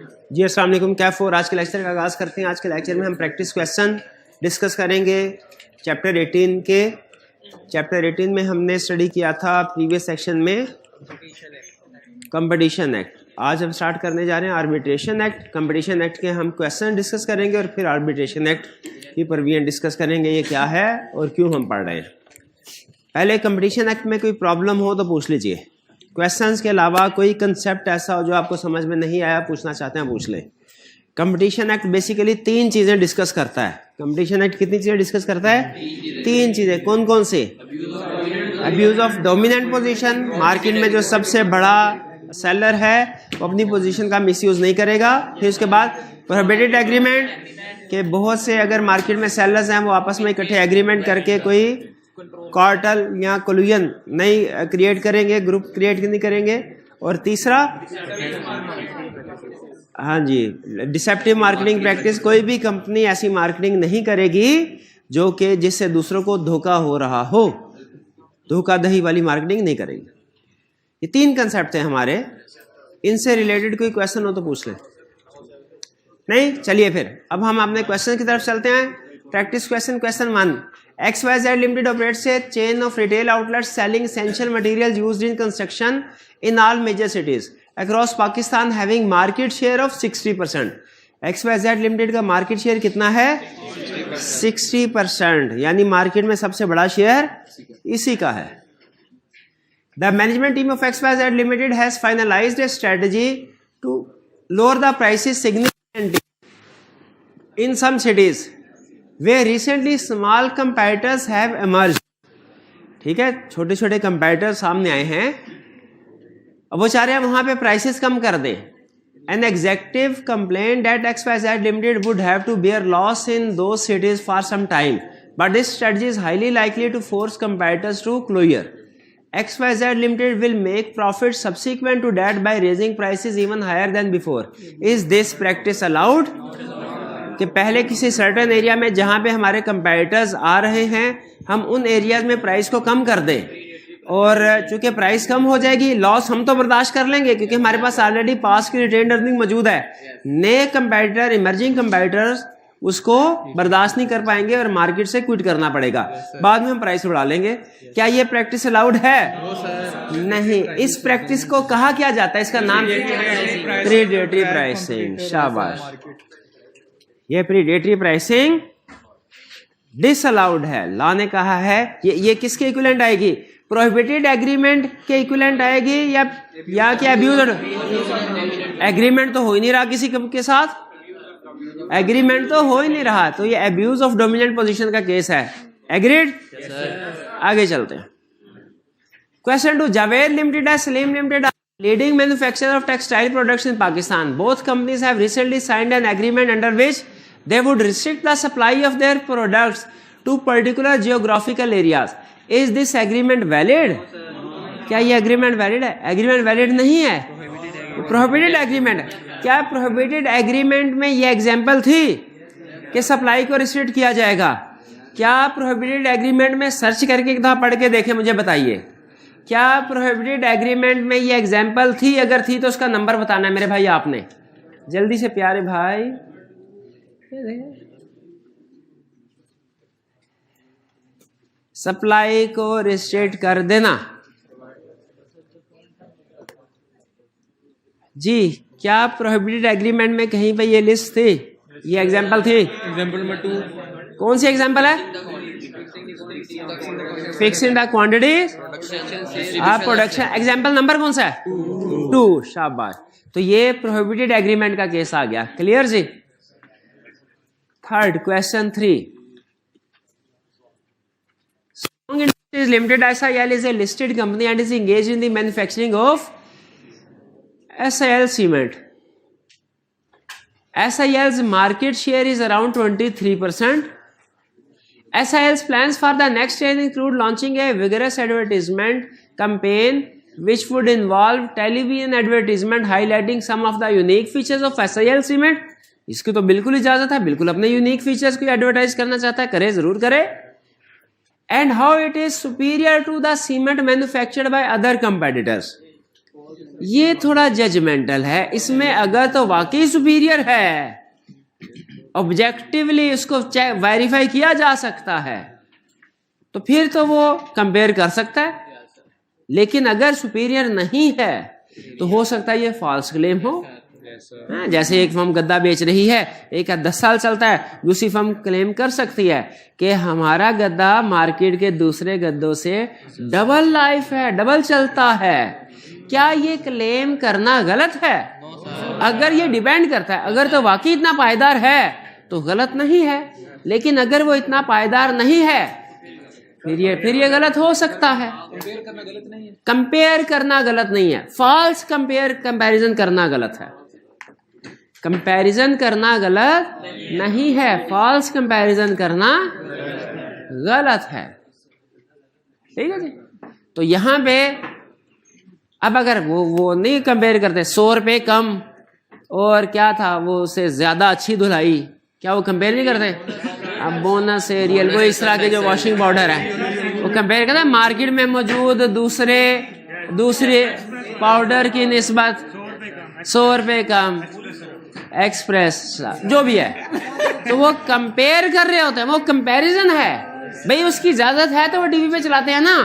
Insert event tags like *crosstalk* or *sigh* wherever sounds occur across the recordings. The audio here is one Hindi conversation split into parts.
जी अस्सलाम वालेकुम कैफ और आज के लेक्चर का आगाज़ करते हैं। आज के लेक्चर में हम प्रैक्टिस क्वेश्चन डिस्कस करेंगे चैप्टर 18 के। चैप्टर 18 में हमने स्टडी किया था प्रीवियस सेक्शन में कंपटीशन एक्ट। आज हम स्टार्ट करने जा रहे हैं आर्बिट्रेशन एक्ट। कंपटीशन एक्ट के हम क्वेश्चन डिस्कस करेंगे और फिर आर्बिट्रेशन एक्ट की प्रोविजन डिस्कस करेंगे, ये क्या है और क्यों हम पढ़ रहे हैं। पहले कंपटीशन एक्ट में कोई प्रॉब्लम हो तो पूछ लीजिए। क्वेश्चंस के अलावा कोई कंसेप्ट ऐसा हो जो आपको समझ में नहीं आया, पूछना चाहते हैं पूछ लें। कंपटीशन एक्ट बेसिकली 3 चीजें डिस्कस करता है। कंपटीशन एक्ट कितनी चीजें डिस्कस करता है? 3 चीजें। कौन कौन सी? Abuse of dominant position, market में जो सबसे बड़ा सेलर है वो अपनी पोजीशन का मिसयूज नहीं करेगा। फिर उसके बाद प्रोहिबिटेड एग्रीमेंट के बहुत से अगर मार्केट में सेलर्स हैं वो आपस में इकट्ठे एग्रीमेंट करके कोई कार्टेल या कोलिजन नहीं क्रिएट करेंगे, ग्रुप क्रिएट नहीं करेंगे। और तीसरा, हाँ जी, डिसेप्टिव मार्केटिंग प्रैक्टिस। कोई भी कंपनी ऐसी मार्केटिंग नहीं करेगी जो कि जिससे दूसरों को धोखा हो रहा हो, धोखाधड़ी वाली मार्केटिंग नहीं करेगी। ये 3 कंसेप्ट हैं हमारे। इनसे रिलेटेड कोई क्वेश्चन हो तो पूछ लें। नहीं, चलिए फिर अब हम अपने क्वेश्चन की तरफ चलते हैं। Practice question, question 1। XYZ Limited operates a chain of retail outlets selling essential materials used in construction in all major cities across Pakistan, having market share of 60%. XYZ Limited का मार्केट शेयर कितना है? 60%, यानी मार्केट में सबसे बड़ा शेयर इसी का है। The management team of XYZ Limited has finalized a strategy to lower the prices significantly in some cities where recently small competitors have emerged. ठीक है, छोटे छोटे कंपेटिटर सामने आए हैं। अब वो चाह रहे हैं वहां पे प्राइसेस कम कर दें। An executive complained that XYZ Limited would have to bear loss in those cities for some time, but this strategy is highly likely to force competitors to closure. XYZ Limited will make profit subsequent to that by raising prices even higher than before. Is this practice allowed? कि पहले किसी सर्टेन एरिया में जहां पे हमारे कंपेटिटर्स आ रहे हैं हम उन एरियाज में प्राइस को कम कर दें, और चूंकि प्राइस कम हो जाएगी लॉस हम तो बर्दाश्त कर लेंगे क्योंकि हमारे पास ऑलरेडी पास की रिटेन्ड अर्निंग मौजूद है। नए कंपेटिटर, इमर्जिंग कंपेटिटर्स उसको बर्दाश्त नहीं कर पाएंगे और मार्केट से क्विट करना पड़ेगा। बाद में हम प्राइस बढ़ा लेंगे। क्या ये प्रैक्टिस अलाउड है? नहीं। इस प्रैक्टिस को कहा क्या जाता है? इसका नाम प्रीडेटरी प्राइसिंग। शाबाश, ये प्रीडेटरी प्राइसिंग डिसअलाउड है। लॉ ने कहा है ये किसके इक्विवेलेंट आएगी? प्रोहिबिटेड एग्रीमेंट के इक्विवेलेंट आएगी या क्या अब्यूज? एग्रीमेंट तो हो ही नहीं रहा किसी के साथ, एग्रीमेंट तो हो ही नहीं रहा, तो ये अब्यूज ऑफ डोमिनेंट पोजीशन का केस है। एग्रीड? आगे चलते हैं। Question 2। Javed limited and Salim limited leading manufacturer of textile products in Pakistan. Both companies have recently signed an agreement under which they would restrict the supply of their products to particular geographical areas. Is this agreement valid? क्या ये agreement valid है? Agreement valid नहीं है, prohibited agreement है। क्या prohibited agreement में ये example थी कि सप्लाई को restrict किया जाएगा? क्या prohibited agreement में सर्च करके एक दफा पढ़ के देखें, मुझे बताइए क्या प्रोहिबिटेड एग्रीमेंट में ये एग्जाम्पल थी? अगर थी तो उसका नंबर बताना है मेरे भाई आपने, जल्दी से प्यारे भाई। सप्लाई को रिस्ट्रिक्ट कर देना जी। क्या प्रोहिबिटेड एग्रीमेंट में कहीं पे ये लिस्ट थी, ये एग्जाम्पल थी? एग्जाम्पल नंबर 2 कौन सी एग्जाम्पल है? Fixing the quantity production. Example number कौन सा है? 2। शाबाश, तो ये प्रोहिबिटेड एग्रीमेंट का केस आ गया। क्लियर जी? Third, question 3। Strong Industries Limited *silence* is a listed company and is engaged in the manufacturing of SIL cement. SIL's market share is around 23%. SIL's plans for the next year include launching a vigorous advertisement campaign which would involve television advertisement highlighting some of the unique features of SIL cement. इसकी तो बिल्कुल इजाजत है, बिल्कुल अपने यूनिक फीचर्स को एडवर्टाइज करना चाहता है, करे, जरूर करे। And how it is superior to the cement manufactured by other competitors. ये थोड़ा जजमेंटल है। इसमें अगर तो वाकई सुपीरियर है, ऑब्जेक्टिवली उसको वेरीफाई किया जा सकता है, तो फिर तो वो कंपेयर कर सकता है। लेकिन अगर सुपीरियर नहीं है तो हो सकता है ये फॉल्स क्लेम हो। हाँ, जैसे एक फर्म गद्दा बेच रही है, एक 10 साल चलता है, दूसरी फर्म क्लेम कर सकती है कि हमारा गद्दा मार्केट के दूसरे गद्दों से डबल लाइफ है, डबल चलता है। क्या ये क्लेम करना गलत है? अगर ये डिपेंड करता है, अगर तो वाकई इतना पायदार है तो गलत नहीं है, लेकिन अगर वो इतना पायदार नहीं है फिर ये गलत हो सकता है। कंपेयर करना गलत नहीं है, फॉल्स कंपैरिजन करना गलत है। कंपैरिजन करना गलत नहीं है, फॉल्स कंपैरिजन करना गलत है। ठीक है जी। तो यहां पे अब अगर वो नहीं कंपेयर करते, 100 रुपये कम और क्या था वो उससे ज्यादा अच्छी धुलाई, क्या वो कंपेयर नहीं करते? अब बोनस एरियल, वो इस तरह के जो वॉशिंग पाउडर है वो कंपेयर करते हैं मार्केट में मौजूद दूसरे पाउडर की निस्बत 100 रुपये कम, एक्सप्रेस जो भी है, तो वो कंपेयर कर रहे होते हैं, वो कंपैरिजन है। भाई उसकी इजाजत है तो वो टीवी पे चलाते हैं ना।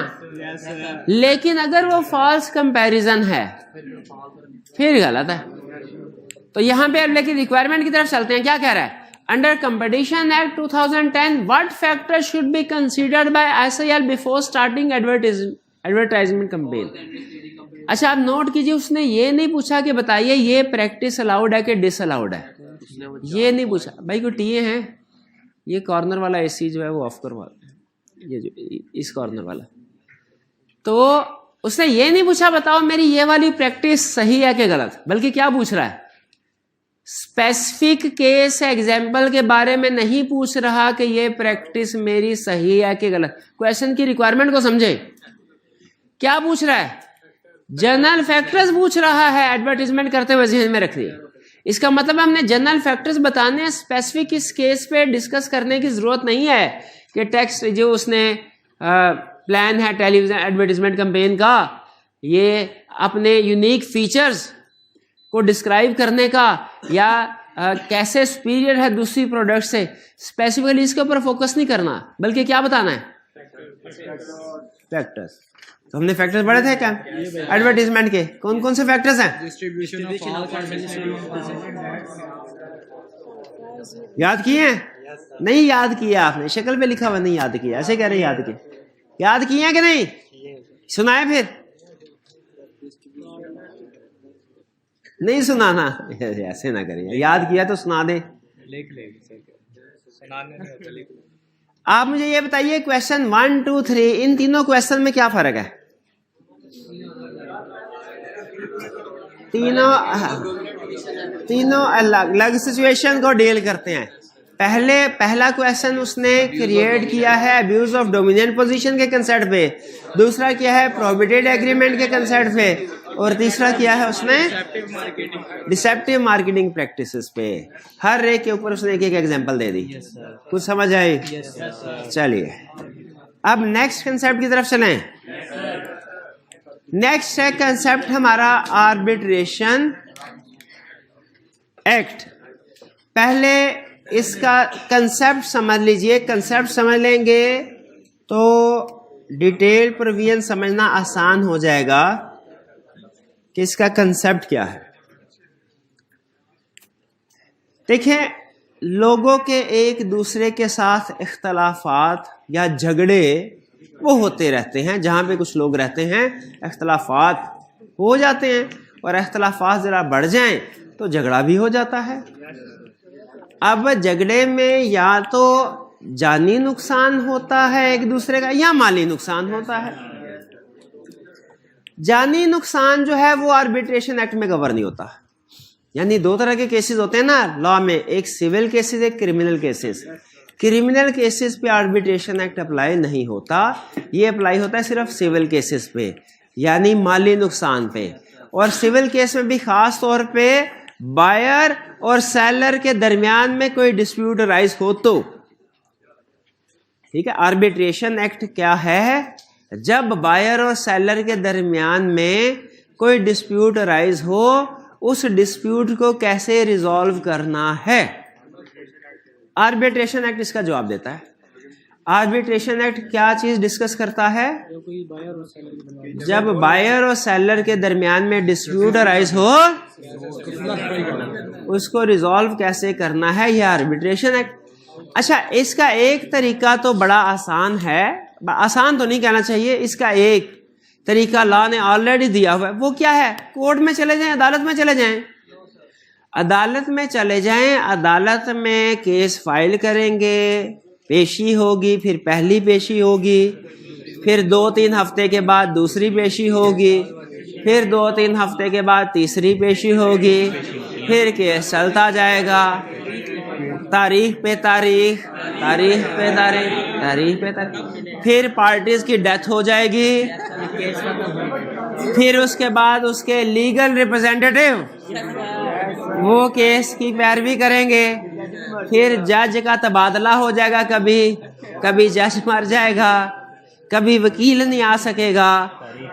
लेकिन अगर वो फॉल्स कंपैरिजन है फिर गलत है। तो यहां पे अब लेकिन रिक्वायरमेंट की तरफ चलते हैं। क्या कह रहा है? Under competition act 2010 what factor should be considered bye SIL before starting advertisement campaign. अच्छा आप नोट कीजिए, उसने ये नहीं पूछा कि बताइए ये प्रैक्टिस अलाउड है कि डिसअलाउड है, ये नहीं पूछा। भाई को टीए हैं, ये कॉर्नर वाला एसी जो है वो ऑफ करवा, ये जो इस कॉर्नर वाला, तो उसने ये नहीं पूछा बताओ मेरी ये वाली प्रैक्टिस सही है कि गलत, बल्कि क्या पूछ रहा है? स्पेसिफिक केस एग्जाम्पल के बारे में नहीं पूछ रहा कि ये प्रैक्टिस मेरी सही है कि गलत। क्वेश्चन की रिक्वायरमेंट को समझे, क्या पूछ रहा है? जनरल फैक्टर्स पूछ रहा है, एडवर्टीजमेंट करते हुए ध्यान में रखिए। इसका मतलब हमने जनरल फैक्टर्स बताने हैं, स्पेसिफिक इस केस पे डिस्कस करने की जरूरत नहीं है कि टेक्स्ट जो उसने प्लान है टेलीविजन एडवर्टीजमेंट कैंपेन का, ये अपने यूनिक फीचर्स को डिस्क्राइब करने का या कैसे सुपीरियर है दूसरी प्रोडक्ट से, स्पेसिफिकली इसके ऊपर फोकस नहीं करना, बल्कि क्या बताना है? फैक्टर्स। तो हमने फैक्टर्स पढ़े थे क्या एडवर्टीजमेंट के? कौन कौन से फैक्टर्स हैं? याद किए हैं? नहीं याद किया आपने, शक्ल पे लिखा हुआ नहीं याद किया, ऐसे कह रहे याद किए। याद किए हैं कि नहीं? सुनाए फिर। नहीं सुनाना, ऐसे ना करिए, याद किया तो सुना दे। आप मुझे ये बताइए क्वेश्चन 1, 2, 3 इन तीनों क्वेश्चन में क्या फर्क है? तीनों अलग अलग सिचुएशन को डील करते हैं। पहला क्वेश्चन उसने क्रिएट किया है अब्यूज ऑफ डोमिनेंट पोजीशन के कंसेप्ट पे, दूसरा किया है प्रोहिबिटेड एग्रीमेंट के कंसेप्ट पे, और तीसरा किया है उसने डिसेप्टिव मार्केटिंग प्रैक्टिसेस पे। हर एक के ऊपर उसने एक एक एग्जांपल दे दी। कुछ समझ आई? चलिए अब नेक्स्ट कंसेप्ट की तरफ चलें। नेक्स्ट है कंसेप्ट हमारा आर्बिट्रेशन एक्ट। पहले इसका कंसेप्ट समझ लीजिए। कंसेप्ट समझ लेंगे तो डिटेल प्रोविजन समझना आसान हो जाएगा कि इसका कंसेप्ट क्या है। देखिए, लोगों के एक दूसरे के साथ इख्तलाफात या झगड़े वो होते रहते हैं। जहां पे कुछ लोग रहते हैं इख्तलाफात हो जाते हैं, और इख्तलाफात जरा बढ़ जाएं तो झगड़ा भी हो जाता है। अब झगड़े में या तो जानी नुकसान होता है एक दूसरे का, या माली नुकसान होता है। जानी नुकसान जो है वो आर्बिट्रेशन एक्ट में कवर नहीं होता। यानी दो तरह के केसेस होते हैं ना लॉ में, एक सिविल केसेस, एक क्रिमिनल केसेस। क्रिमिनल केसेस पे आर्बिट्रेशन एक्ट अप्लाई नहीं होता, ये अप्लाई होता है सिर्फ सिविल केसेस पे, यानी माली नुकसान पे। और सिविल केस में भी खास तौर पे बायर और सेलर के दरमियान में कोई डिस्प्यूट अराइज हो तो। ठीक है, आर्बिट्रेशन एक्ट क्या है? जब बायर और सेलर के दरमियान में कोई डिस्प्यूट अराइज हो, उस डिस्प्यूट को कैसे रिजॉल्व करना है। आर्बिट्रेशन एक्ट इसका जवाब देता है। आर्बिट्रेशन एक्ट क्या चीज डिस्कस करता है? जब बायर और सेलर के दरमियान में डिस्प्यूट अराइज हो, उसको रिजॉल्व कैसे करना है, यह आर्बिट्रेशन एक्ट। अच्छा, इसका एक तरीका तो बड़ा आसान है, आसान तो नहीं कहना चाहिए, इसका एक तरीका लॉ ने ऑलरेडी दिया हुआ है। वो क्या है? कोर्ट में चले जाएं, अदालत में चले जाएं, अदालत में चले जाएं, अदालत में केस फाइल करेंगे, पेशी होगी, फिर पहली पेशी होगी, फिर 2-3 हफ्ते के बाद दूसरी पेशी होगी, फिर 2-3 हफ्ते के बाद तीसरी पेशी होगी, फिर केस चलता जाएगा, तारीख पे तारीख, तारीख पे तारीख, तारीख पे तारीख, फिर पार्टीज की डेथ हो जाएगी, फिर उसके बाद उसके लीगल रिप्रेजेंटेटिव वो केस की पैरवी करेंगे, फिर जज का तबादला हो जाएगा, कभी जज मर जाएगा, कभी वकील नहीं आ सकेगा,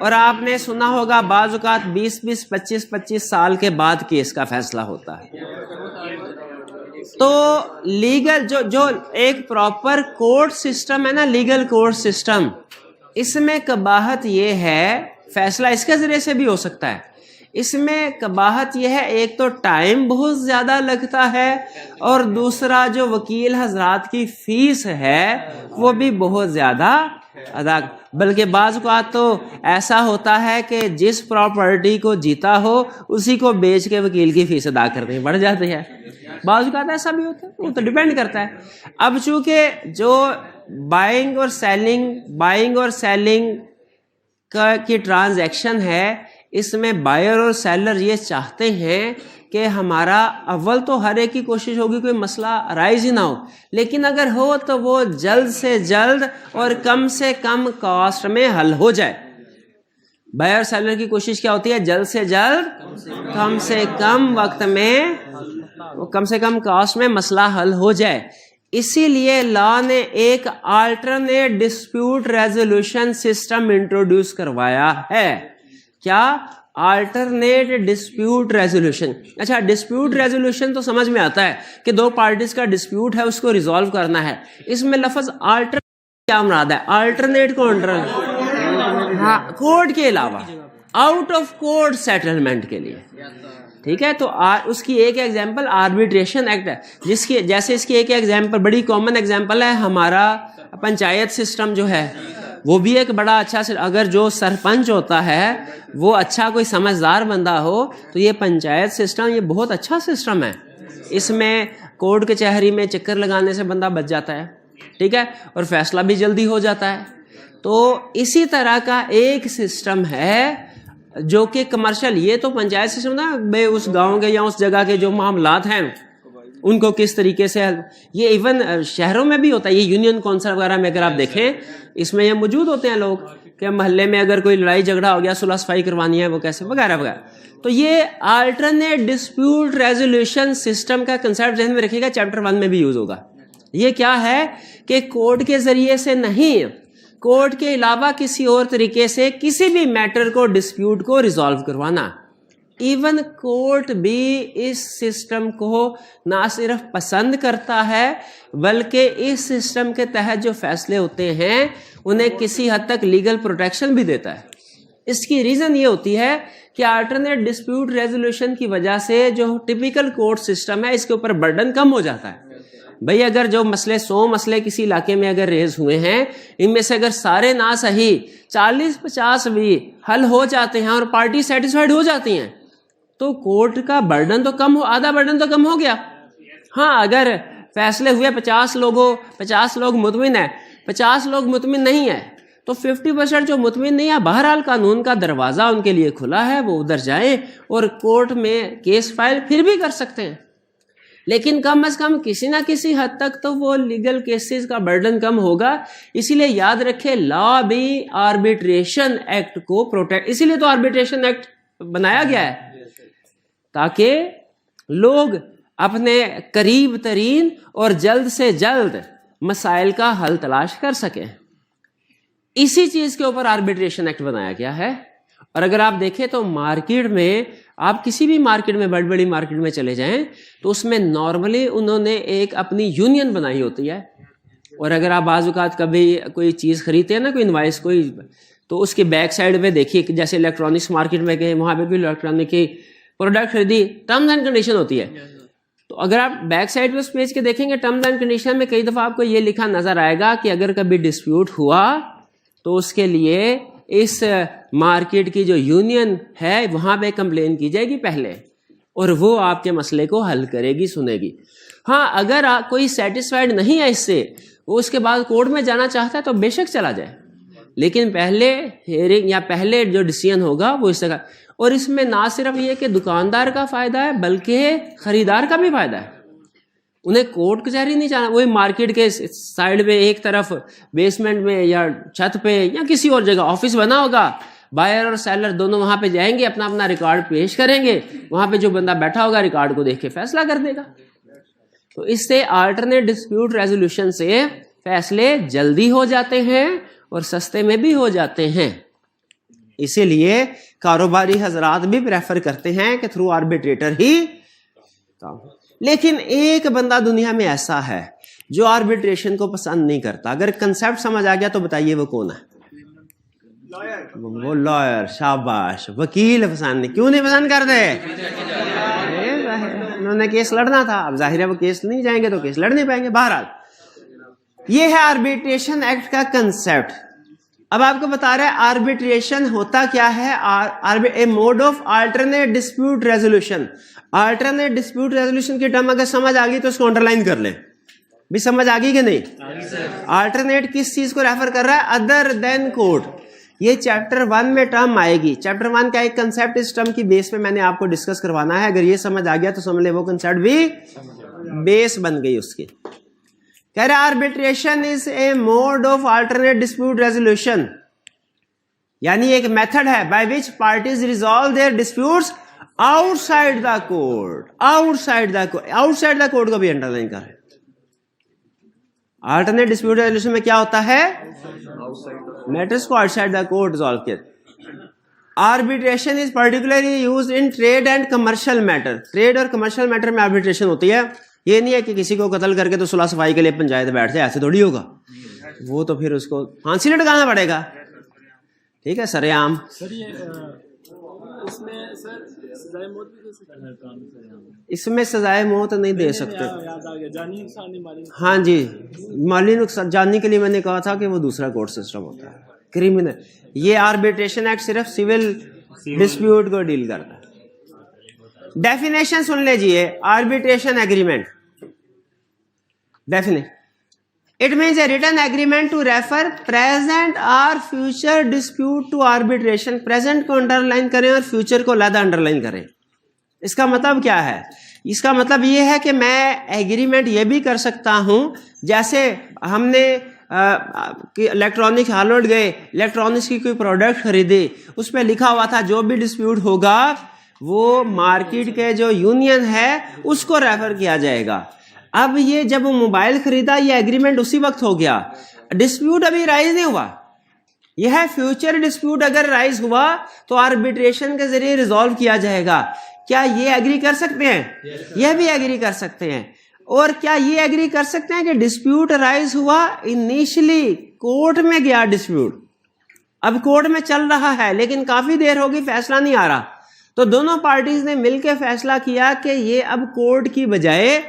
और आपने सुना होगा बाज़ औक़ात 20-20, 25-25 साल के बाद केस का फैसला होता है। तो लीगल जो एक प्रॉपर कोर्ट सिस्टम है ना, लीगल कोर्ट सिस्टम, इसमें कबाहत ये है, फैसला इसके जरिए से भी हो सकता है, इसमें कबाहत यह है, एक तो टाइम बहुत ज़्यादा लगता है, और दूसरा जो वकील हजरात की फीस है वो भी बहुत ज़्यादा अदा, बल्कि बाज़ औक़ात तो ऐसा होता है कि जिस प्रॉपर्टी को जीता हो उसी को बेच के वकील की फीस अदा करनी पड़ जाती है। बाज़ औक़ात ऐसा भी होता है, वो तो डिपेंड करता है। अब चूँकि जो बाइंग और सेलिंग की ट्रांजैक्शन है, इसमें बायर और सेलर ये चाहते हैं कि हमारा अव्वल तो हर एक की कोशिश होगी कोई मसला अराइज ही ना हो, लेकिन अगर हो तो वो जल्द से जल्द और कम से कम कॉस्ट में हल हो जाए। बायर और सेलर की कोशिश क्या होती है? जल्द से जल्द, कम से कम वक्त में, कम से कम कॉस्ट में मसला हल हो जाए। इसीलिए लॉ ने एक alternate dispute resolution system introduce करवाया है। क्या? Alternate dispute resolution. अच्छा, डिस्प्यूट रेजोल्यूशन तो समझ में आता है कि दो पार्टीज का डिस्प्यूट है, उसको रिजॉल्व करना है। इसमें लफ्ज अल्टर क्या मुराद है? अल्टरनेट को हाँ, कोर्ट के अलावा आउट ऑफ कोर्ट सेटलमेंट के लिए, ठीक है। तो उसकी एक एग्जांपल आर्बिट्रेशन एक्ट है, जिसकी जैसे इसकी एक एग्जांपल, बड़ी कॉमन एग्जांपल है हमारा पंचायत सिस्टम जो है, वो भी एक बड़ा अच्छा, अगर जो सरपंच होता है वो अच्छा कोई समझदार बंदा हो तो ये पंचायत सिस्टम ये बहुत अच्छा सिस्टम है। इसमें कोर्ट कचहरी में चक्कर लगाने से बंदा बच जाता है, ठीक है, और फैसला भी जल्दी हो जाता है। तो इसी तरह का एक सिस्टम है जो कि कमर्शियल, ये तो पंचायत सिस्टम ना, भाई उस गांव के या उस जगह के जो मामलात हैं उनको किस तरीके से, ये इवन शहरों में भी होता है, ये यूनियन काउंसिल वगैरह में अगर आप देखें इसमें ये मौजूद होते हैं लोग कि मोहल्ले में अगर कोई लड़ाई झगड़ा हो गया, सुलह सफाई करवानी है, वो कैसे वगैरह वगैरह। तो ये अल्टरनेट डिस्प्यूट रेजोल्यूशन सिस्टम का कंसेप्ट ध्यान में रखिएगा, चैप्टर 1 में भी यूज होगा। ये क्या है कि कोर्ट के जरिए से नहीं, कोर्ट के अलावा किसी और तरीके से किसी भी मैटर को, डिस्प्यूट को रिजॉल्व करवाना। इवन कोर्ट भी इस सिस्टम को ना सिर्फ पसंद करता है बल्कि इस सिस्टम के तहत जो फैसले होते हैं उन्हें किसी हद तक लीगल प्रोटेक्शन भी देता है। इसकी रीजन ये होती है कि अल्टरनेट डिस्प्यूट रेजोल्यूशन की वजह से जो टिपिकल कोर्ट सिस्टम है इसके ऊपर बर्डन कम हो जाता है। भाई अगर जो मसले 100 मसले किसी इलाके में अगर रेज हुए हैं, इनमें से अगर सारे ना सही 40-50 भी हल हो जाते हैं और पार्टी सेटिस्फाइड हो जाती हैं, तो कोर्ट का बर्डन तो कम हो, आधा बर्डन तो कम हो गया। हाँ, अगर फैसले हुए 50 लोग मुतमिन है, 50 लोग मुतमिन नहीं है, तो 50% जो मुतमिन नहीं है, बहरहाल कानून का दरवाजा उनके लिए खुला है, वो उधर जाएं और कोर्ट में केस फाइल फिर भी कर सकते हैं। लेकिन कम से कम किसी ना किसी हद तक तो वो लीगल केसेस का बर्डन कम होगा। इसीलिए याद रखें, लॉ भी आर्बिट्रेशन एक्ट को प्रोटेक्ट, इसीलिए तो आर्बिट्रेशन एक्ट बनाया गया है ताकि लोग अपने करीब तरीन और जल्द से जल्द मसाइल का हल तलाश कर सकें। इसी चीज के ऊपर आर्बिट्रेशन एक्ट बनाया गया है। और अगर आप देखें तो मार्केट में, आप किसी भी मार्केट में, बड़ी बड़ी मार्केट में चले जाएं तो उसमें नॉर्मली उन्होंने एक अपनी यूनियन बनाई होती है। और अगर आप बाज़ औक़ात कभी कोई चीज़ खरीदते हैं ना, कोई इनवाइस कोई, तो उसके बैक साइड में देखिए कि जैसे इलेक्ट्रॉनिक्स मार्केट में गए, वहाँ पे भी इलेक्ट्रॉनिक की प्रोडक्ट खरीदी, टर्म्स एंड कंडीशन होती है। तो अगर आप बैक साइड पे उस पेज के देखेंगे, टर्म्स एंड कंडीशन में कई दफ़ा आपको ये लिखा नज़र आएगा कि अगर कभी डिस्प्यूट हुआ तो उसके लिए इस मार्केट की जो यूनियन है वहाँ पे कंप्लेन की जाएगी पहले, और वो आपके मसले को हल करेगी, सुनेगी। हाँ, अगर कोई सेटिस्फाइड नहीं है इससे, वो उसके बाद कोर्ट में जाना चाहता है तो बेशक चला जाए, लेकिन पहले हेयरिंग या पहले जो डिसीजन होगा वो इस तरह। और इसमें ना सिर्फ ये कि दुकानदार का फायदा है बल्कि खरीदार का भी फायदा है। उन्हें कोर्ट कचहरी नहीं जाना, वही मार्केट के साइड में एक तरफ बेसमेंट में या छत पे या किसी और जगह ऑफिस बना होगा, बायर और सेलर दोनों वहां पे जाएंगे, अपना अपना रिकॉर्ड पेश करेंगे, वहां पे जो बंदा बैठा होगा रिकॉर्ड को देख के फैसला कर देगा। तो इससे अल्टरनेट डिस्प्यूट रेजोल्यूशन से फैसले जल्दी हो जाते हैं और सस्ते में भी हो जाते हैं। इसीलिए कारोबारी हजरात भी प्रेफर करते हैं कि थ्रू आर्बिट्रेटर ही काम। लेकिन एक बंदा दुनिया में ऐसा है जो आर्बिट्रेशन को पसंद नहीं करता। अगर कंसेप्ट समझ आ गया तो बताइए वो कौन है? वो लॉयर। शाबाश। वकील पसंद नहीं, क्यों नहीं पसंद करते? उन्होंने केस लड़ना था, अब जाहिर है वो केस नहीं जाएंगे तो केस लड़ नहीं पाएंगे। बहरहाल ये है आर्बिट्रेशन एक्ट का कंसेप्ट। अब आपको बता रहा है आर्बिट्रेशन होता क्या है। A mode of alternate dispute resolution. Alternate dispute resolution की टर्म अगर समझ आ गई तो उसको अंडरलाइन कर लें। भी समझ आ गई कि नहीं? अल्टरनेट किस चीज को रेफर कर रहा है? Other than court. ये चैप्टर 1 में टर्म आएगी। चैप्टर 1 का एक कंसेप्ट इस टर्म की बेस पे मैंने आपको डिस्कस करवाना है। अगर ये समझ आ गया तो समझ ले वो कंसेप्ट भी बेस बन गई उसकी। कह रहे arbitration is a mode of alternate dispute resolution, यानी एक मेथड है by which parties resolve their disputes outside the court. Outside the court को भी अंडरलाइन कर। अल्टरनेट डिस्प्यूट रेजोल्यूशन में क्या होता है? मैटर्स को आउटसाइड द कोर्ट रिजॉल्व किया। Arbitration is particularly used in trade and commercial matter. Trade और कमर्शियल मैटर में आर्बिट्रेशन होती है। ये नहीं है कि किसी को कत्ल करके तो सुलह सफाई के लिए पंचायत बैठ जाए, ऐसे थोड़ी होगा। वो तो फिर उसको फांसी लटकाना पड़ेगा। ठीक है, सरेआम। इसमें सजाए मौत नहीं दे सकते। हाँ जी, माली नुकसान जानी के लिए मैंने कहा था कि वो दूसरा कोर्ट सिस्टम होता है, क्रिमिनल। ये आर्बिट्रेशन एक्ट सिर्फ सिविल डिस्प्यूट को डील करता है। डेफिनेशन सुन लीजिए। Arbitration agreement definition, it means a written agreement to refer present और future dispute to arbitration. Present को अंडरलाइन करें और फ्यूचर को अलग अंडरलाइन करें। इसका मतलब क्या है? इसका मतलब ये है कि मैं एग्रीमेंट ये भी कर सकता हूं, जैसे हमने इलेक्ट्रॉनिक हार्डवेयर गए, इलेक्ट्रॉनिक्स की कोई प्रोडक्ट खरीदी, उस पर लिखा हुआ था जो भी डिस्प्यूट होगा वो मार्केट के जो यूनियन है उसको रेफर किया जाएगा। अब ये जब वो मोबाइल खरीदा, ये एग्रीमेंट उसी वक्त हो गया, डिस्प्यूट अभी राइज नहीं हुआ। यह है फ्यूचर डिस्प्यूट अगर राइज हुआ तो आर्बिट्रेशन के जरिए रिजॉल्व किया जाएगा। क्या ये एग्री कर सकते हैं? यह भी एग्री कर सकते हैं। और क्या ये एग्री कर सकते हैं कि डिस्प्यूट राइज हुआ, इनिशियली कोर्ट में गया डिस्प्यूट, अब कोर्ट में चल रहा है लेकिन काफी देर होगी, फैसला नहीं आ रहा, तो दोनों पार्टीज ने मिलकर फैसला किया कि ये अब कोर्ट की बजाय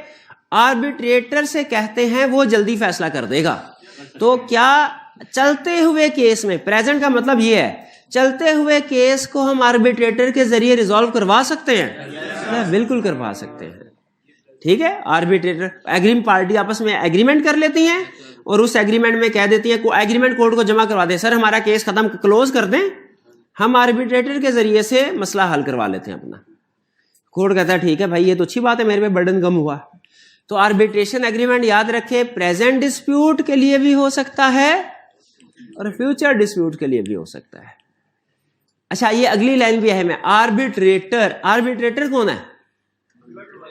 आर्बिट्रेटर से कहते हैं, वो जल्दी फैसला कर देगा। तो क्या चलते हुए केस में, प्रेजेंट का मतलब ये है, चलते हुए केस को हम आर्बिट्रेटर के जरिए रिजॉल्व करवा सकते हैं? बिल्कुल करवा सकते हैं। ठीक है, आर्बिट्रेटर एग्रीमेंट पार्टी आपस में एग्रीमेंट कर लेती हैं और उस एग्रीमेंट में कह देती है, एग्रीमेंट कोर्ट को जमा करवा दे, सर हमारा केस खत्म क्लोज कर दें, हम आर्बिट्रेटर के जरिए से मसला हल करवा लेते हैं अपना। कोर्ट कहता है ठीक है भाई, ये तो अच्छी बात है, मेरे पे बर्डन कम हुआ। तो आर्बिट्रेशन एग्रीमेंट याद रखे, प्रेजेंट डिस्प्यूट के लिए भी हो सकता है और फ्यूचर डिस्प्यूट के लिए भी हो सकता है। अच्छा, ये अगली लाइन भी है में आर्बिट्रेटर। आर्बिट्रेटर कौन है?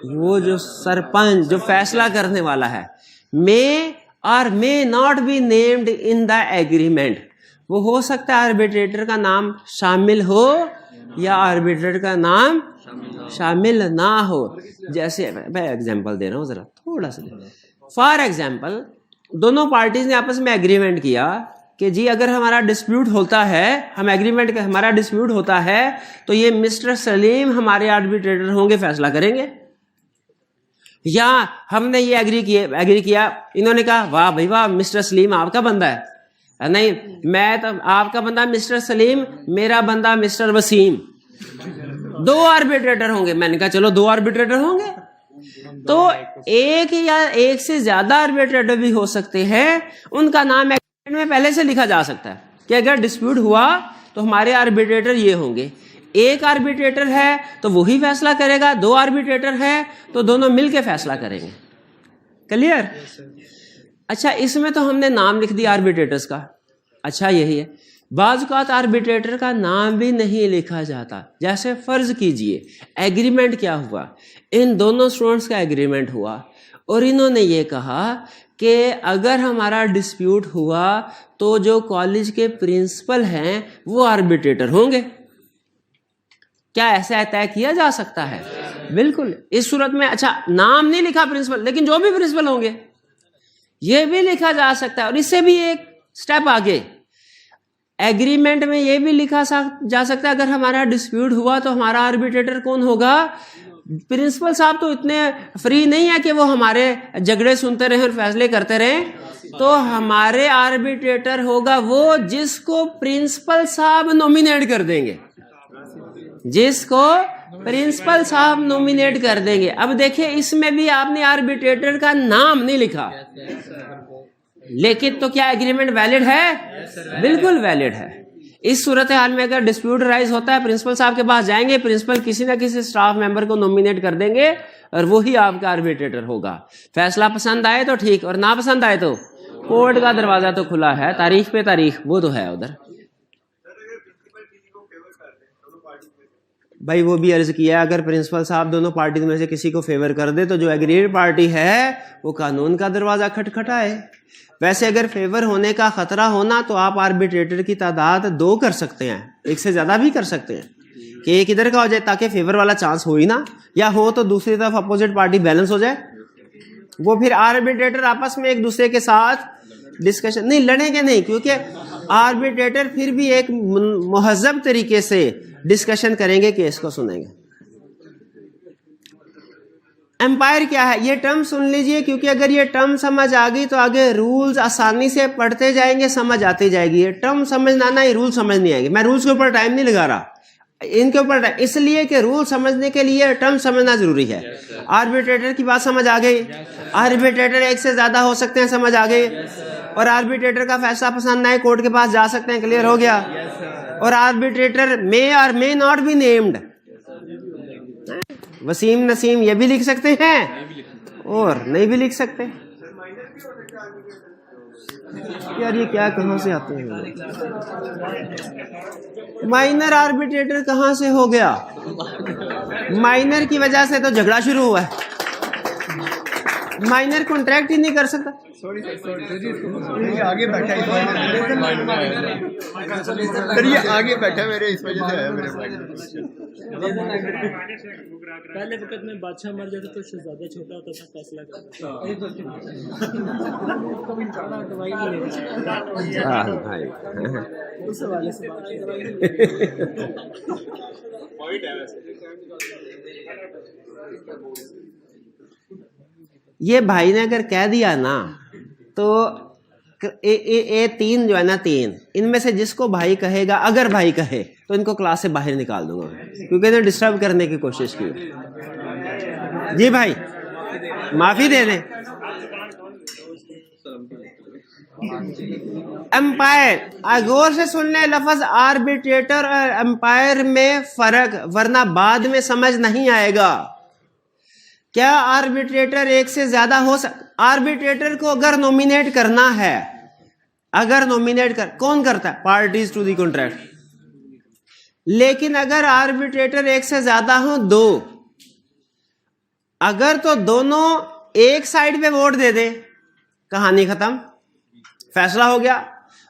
वो जो सरपंच, जो फैसला करने वाला है। मे और may not be named in the agreement. वो हो सकता है आर्बिट्रेटर का नाम शामिल हो या आर्बिट्रेटर का नाम शामिल ना हो। जैसे मैं एग्जांपल दे रहा हूँ जरा थोड़ा सा। फॉर एग्जांपल दोनों पार्टीज ने आपस में एग्रीमेंट किया कि जी अगर हमारा डिस्प्यूट होता है, हम एग्रीमेंट का हमारा डिस्प्यूट होता है तो ये मिस्टर सलीम हमारे आर्बिट्रेटर होंगे, फैसला करेंगे। या हमने ये एग्री किया, इन्होंने कहा वाह भाई वाह मिस्टर सलीम आपका बंदा है, नहीं मैं तो आपका बंदा मिस्टर सलीम, मेरा बंदा मिस्टर वसीम, 2 आर्बिट्रेटर होंगे। मैंने कहा चलो 2 आर्बिट्रेटर होंगे। तो एक या एक से ज्यादा आर्बिट्रेटर भी हो सकते हैं, उनका नाम एग्रीमेंट में पहले से लिखा जा सकता है कि अगर डिस्प्यूट हुआ तो हमारे आर्बिट्रेटर ये होंगे। एक आर्बिट्रेटर है तो वही फैसला करेगा, 2 आर्बिट्रेटर है तो दोनों मिलके फैसला करेंगे। क्लियर? अच्छा, इसमें तो हमने नाम लिख दिया आर्बिट्रेटर्स का। अच्छा यही है, बाज़ औक़ात आर्बिट्रेटर का नाम भी नहीं लिखा जाता। जैसे फर्ज कीजिए एग्रीमेंट क्या हुआ, इन दोनों स्टूडेंट्स का एग्रीमेंट हुआ और इन्होंने ये कहा कि अगर हमारा डिस्प्यूट हुआ तो जो कॉलेज के प्रिंसिपल हैं वो आर्बिट्रेटर होंगे। क्या ऐसा तय किया जा सकता है? बिल्कुल। इस सूरत में अच्छा नाम नहीं लिखा प्रिंसिपल, लेकिन जो भी प्रिंसिपल होंगे ये भी लिखा जा सकता है। और इससे भी एक स्टेप आगे, एग्रीमेंट में ये भी लिखा जा सकता है अगर हमारा डिस्प्यूट हुआ तो हमारा आर्बिट्रेटर कौन होगा। प्रिंसिपल साहब तो इतने फ्री नहीं है कि वो हमारे झगड़े सुनते रहे और फैसले करते रहे, तो हमारे आर्बिट्रेटर होगा वो जिसको प्रिंसिपल साहब नॉमिनेट कर देंगे, जिसको प्रिंसिपल साहब नॉमिनेट कर देंगे। अब देखिए इसमें भी आपने आर्बिट्रेटर का नाम नहीं लिखा, लेकिन तो क्या एग्रीमेंट वैलिड है? बिल्कुल वैलिड है। इस सूरत हाल में अगर डिस्प्यूट राइज होता है, प्रिंसिपल साहब के पास जाएंगे, प्रिंसिपल किसी ना किसी स्टाफ मेंबर को नॉमिनेट कर देंगे और वही आपका आर्बिट्रेटर होगा। फैसला पसंद आए तो ठीक, और ना पसंद आए तो कोर्ट का दरवाजा तो खुला है, तारीख पे तारीख वो तो है उधर। भाई वो भी अर्ज किया, अगर प्रिंसिपल साहब दोनों पार्टी में से किसी को फेवर कर दे तो जो एग्रीड पार्टी है वो कानून का दरवाजा खटखटाए। वैसे अगर फेवर होने का खतरा होना तो आप आर्बिट्रेटर की तादाद 2 कर सकते हैं, 1 से ज्यादा भी कर सकते हैं कि एक इधर का हो जाए ताकि फेवर वाला चांस हो ही ना, या हो तो दूसरी तरफ अपोजिट पार्टी बैलेंस हो जाए। वो फिर आर्बिट्रेटर आपस में एक दूसरे के साथ डिस्कशन नहीं, लड़ेंगे नहीं, क्योंकि आर्बिट्रेटर फिर भी एक मुहज़्ज़ब तरीके से डिस्कशन करेंगे, केस को सुनेंगे। एम्पायर क्या है ये टर्म सुन लीजिए, क्योंकि अगर ये टर्म समझ आ गई तो आगे रूल्स आसानी से पढ़ते जाएंगे, समझ आती जाएगी। ये टर्म समझना ना, ये रूल समझ नहीं आएंगे। मैं रूल्स के ऊपर टाइम नहीं लगा रहा, इनके ऊपर टाइम, इसलिए कि रूल समझने के लिए टर्म समझना जरूरी है। आर्बिट्रेटर की बात समझ आ गई, आर्बिट्रेटर 1 से ज्यादा हो सकते हैं, समझ आ गई, और आर्बिट्रेटर का फैसला पसंद ना है कोर्ट के पास जा सकते हैं, क्लियर हो गया। और आर्बिट्रेटर मे और may not be named, Wasim Naseem ये भी लिख सकते हैं और नहीं भी लिख सकते। यार ये क्या कहां से आते हैं? माइनर आर्बिट्रेटर कहां से हो गया? माइनर की वजह से तो झगड़ा शुरू हुआ है। माइनर कॉन्ट्रैक्ट ही नहीं कर सकता। सॉरी ये आगे बैठा है, ये आगे बैठा है मेरे, इस वजह से आया मेरे पहले वक्त में बादशाह मर जाता तो शहजादा छोटा होता था, फैसला करता। उस हवाले से ये भाई ने अगर कह दिया ना तो ए 3 जो है ना 3, इनमें से जिसको भाई कहेगा, अगर भाई कहे तो इनको क्लास से बाहर निकाल दूंगा, क्योंकि इन्हें डिस्टर्ब करने की कोशिश की। जी भाई माफी दे दें। एम्पायर, गौर से सुनने लफ्ज आर्बिट्रेटर और एम्पायर में फर्क, वरना बाद में समझ नहीं आएगा। क्या आर्बिट्रेटर 1 से ज्यादा हो आर्बिट्रेटर को अगर नॉमिनेट करना है, अगर नॉमिनेट कर कौन करता है? Parties to the contract. लेकिन अगर आर्बिट्रेटर 1 से ज्यादा हो 2, अगर तो दोनों एक साइड पे वोट दे दे, कहानी खत्म, फैसला हो गया।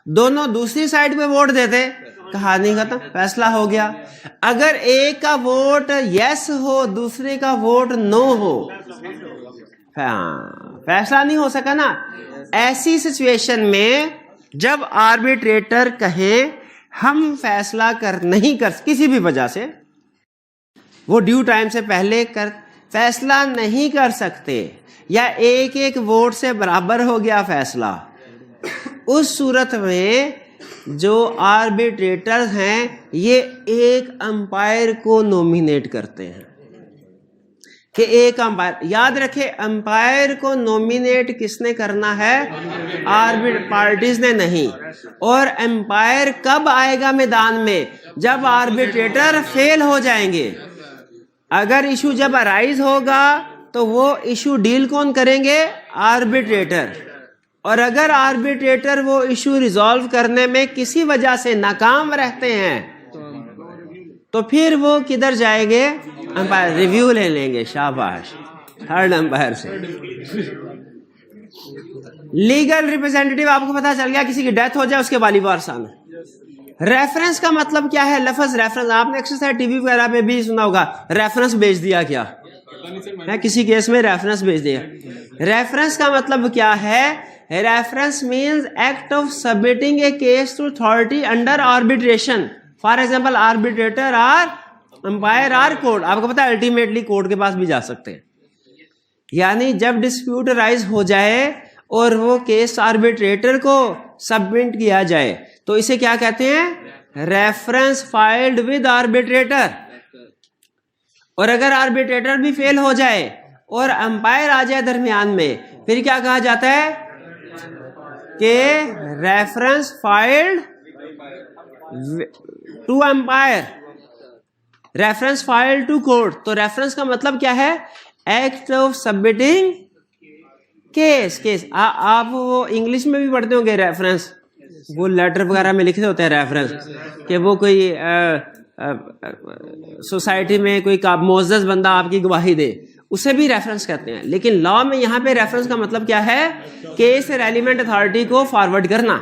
दोनों दूसरी साइड पे वोट देते, कहानी खत्म, फैसला हो गया। अगर एक का वोट यस हो, दूसरे का वोट नो हो, फैसला नहीं हो सका ना। ऐसी सिचुएशन में जब आर्बिट्रेटर कहे हम फैसला नहीं कर, किसी भी वजह से वो ड्यू टाइम से पहले फैसला नहीं कर सकते, या एक एक वोट से बराबर हो गया फैसला, उस सूरत में जो आर्बिट्रेटर हैं ये एक अंपायर को नॉमिनेट करते हैं कि एक अंपायर, याद रखे अंपायर को नॉमिनेट किसने करना है, पार्टीज ने नहीं। और अंपायर कब आएगा मैदान में, जब आर्बिट्रेटर फेल हो जाएंगे। अगर इशू जब अराइज होगा तो वो इशू डील कौन करेंगे, आर्बिट्रेटर। और अगर आर्बिट्रेटर वो इशू रिजॉल्व करने में किसी वजह से नाकाम रहते हैं तो फिर वो किधर जाएंगे, अंपायर रिव्यू ले लेंगे, शाबाश, थर्ड अंपायर से। लीगल रिप्रेजेंटेटिव, आपको पता चल गया किसी की डेथ हो जाए उसके वाली वारसा में। रेफरेंस का मतलब क्या है, लफ्ज रेफरेंस आपने अक्सर टीवी वगैरह पे भी सुना होगा, रेफरेंस भेज दिया, क्या है, किसी केस में रेफरेंस भेज दिया। रेफरेंस का मतलब क्या है, reference means act of submitting a case to authority under arbitration, for example arbitrator or umpire or court. आपको पता है अल्टीमेटली कोर्ट के पास भी जा सकते हैं। यानी जब डिस्प्यूट राइज हो जाए और वो केस आर्बिट्रेटर को सबमिट किया जाए तो इसे क्या कहते हैं, रेफरेंस फाइल्ड विद आर्बिट्रेटर। और अगर आर्बिट्रेटर भी फेल हो जाए और अंपायर आ जाए दरमियान में, फिर क्या कहा जाता है कि reference filed to umpire, reference file to court. तो रेफरेंस का मतलब क्या है, एक्ट ऑफ सबमिटिंग केस। आप वो इंग्लिश में भी पढ़ते होंगे रेफरेंस, वो लेटर वगैरह में लिखे होते हैं रेफरेंस, कि वो कोई सोसाइटी में कोई मोअज़्ज़ज़ बंदा आपकी गवाही दे, उसे भी रेफरेंस कहते हैं। लेकिन लॉ में यहाँ पे रेफरेंस का मतलब क्या है, केस रेलिवेंट अथॉरिटी को फॉरवर्ड करना,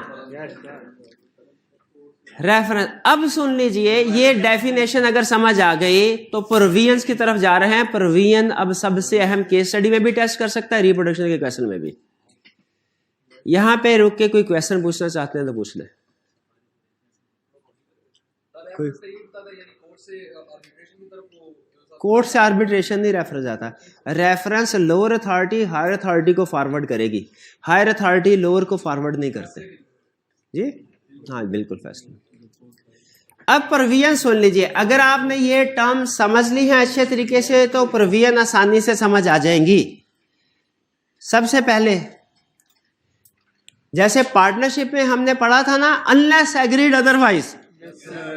रेफरेंस। अब सुन लीजिए, ये डेफिनेशन अगर समझ आ गई तो प्रोविजंस की तरफ जा रहे हैं। प्रोविजन अब सबसे अहम केस स्टडी में भी टेस्ट कर सकता है, रिप्रोडक्शन के क्वेश्चन में भी। यहां पे रुक के कोई क्वेश्चन पूछना चाहते हैं तो पूछ ले। कोर्ट से आर्बिट्रेशन नहीं रेफरेंस जाता, reference lower authority higher authority को फॉरवर्ड करेगी, हायर अथॉरिटी लोअर को फॉरवर्ड नहीं करते जी। हाँ बिल्कुल फैसला। अब प्रोविजन सुन लीजिए, अगर आपने ये टर्म समझ ली है अच्छे तरीके से तो प्रोविजन आसानी से समझ आ जाएंगी। सबसे पहले जैसे पार्टनरशिप में हमने पढ़ा था ना, अनलेस एग्रीड अदरवाइज,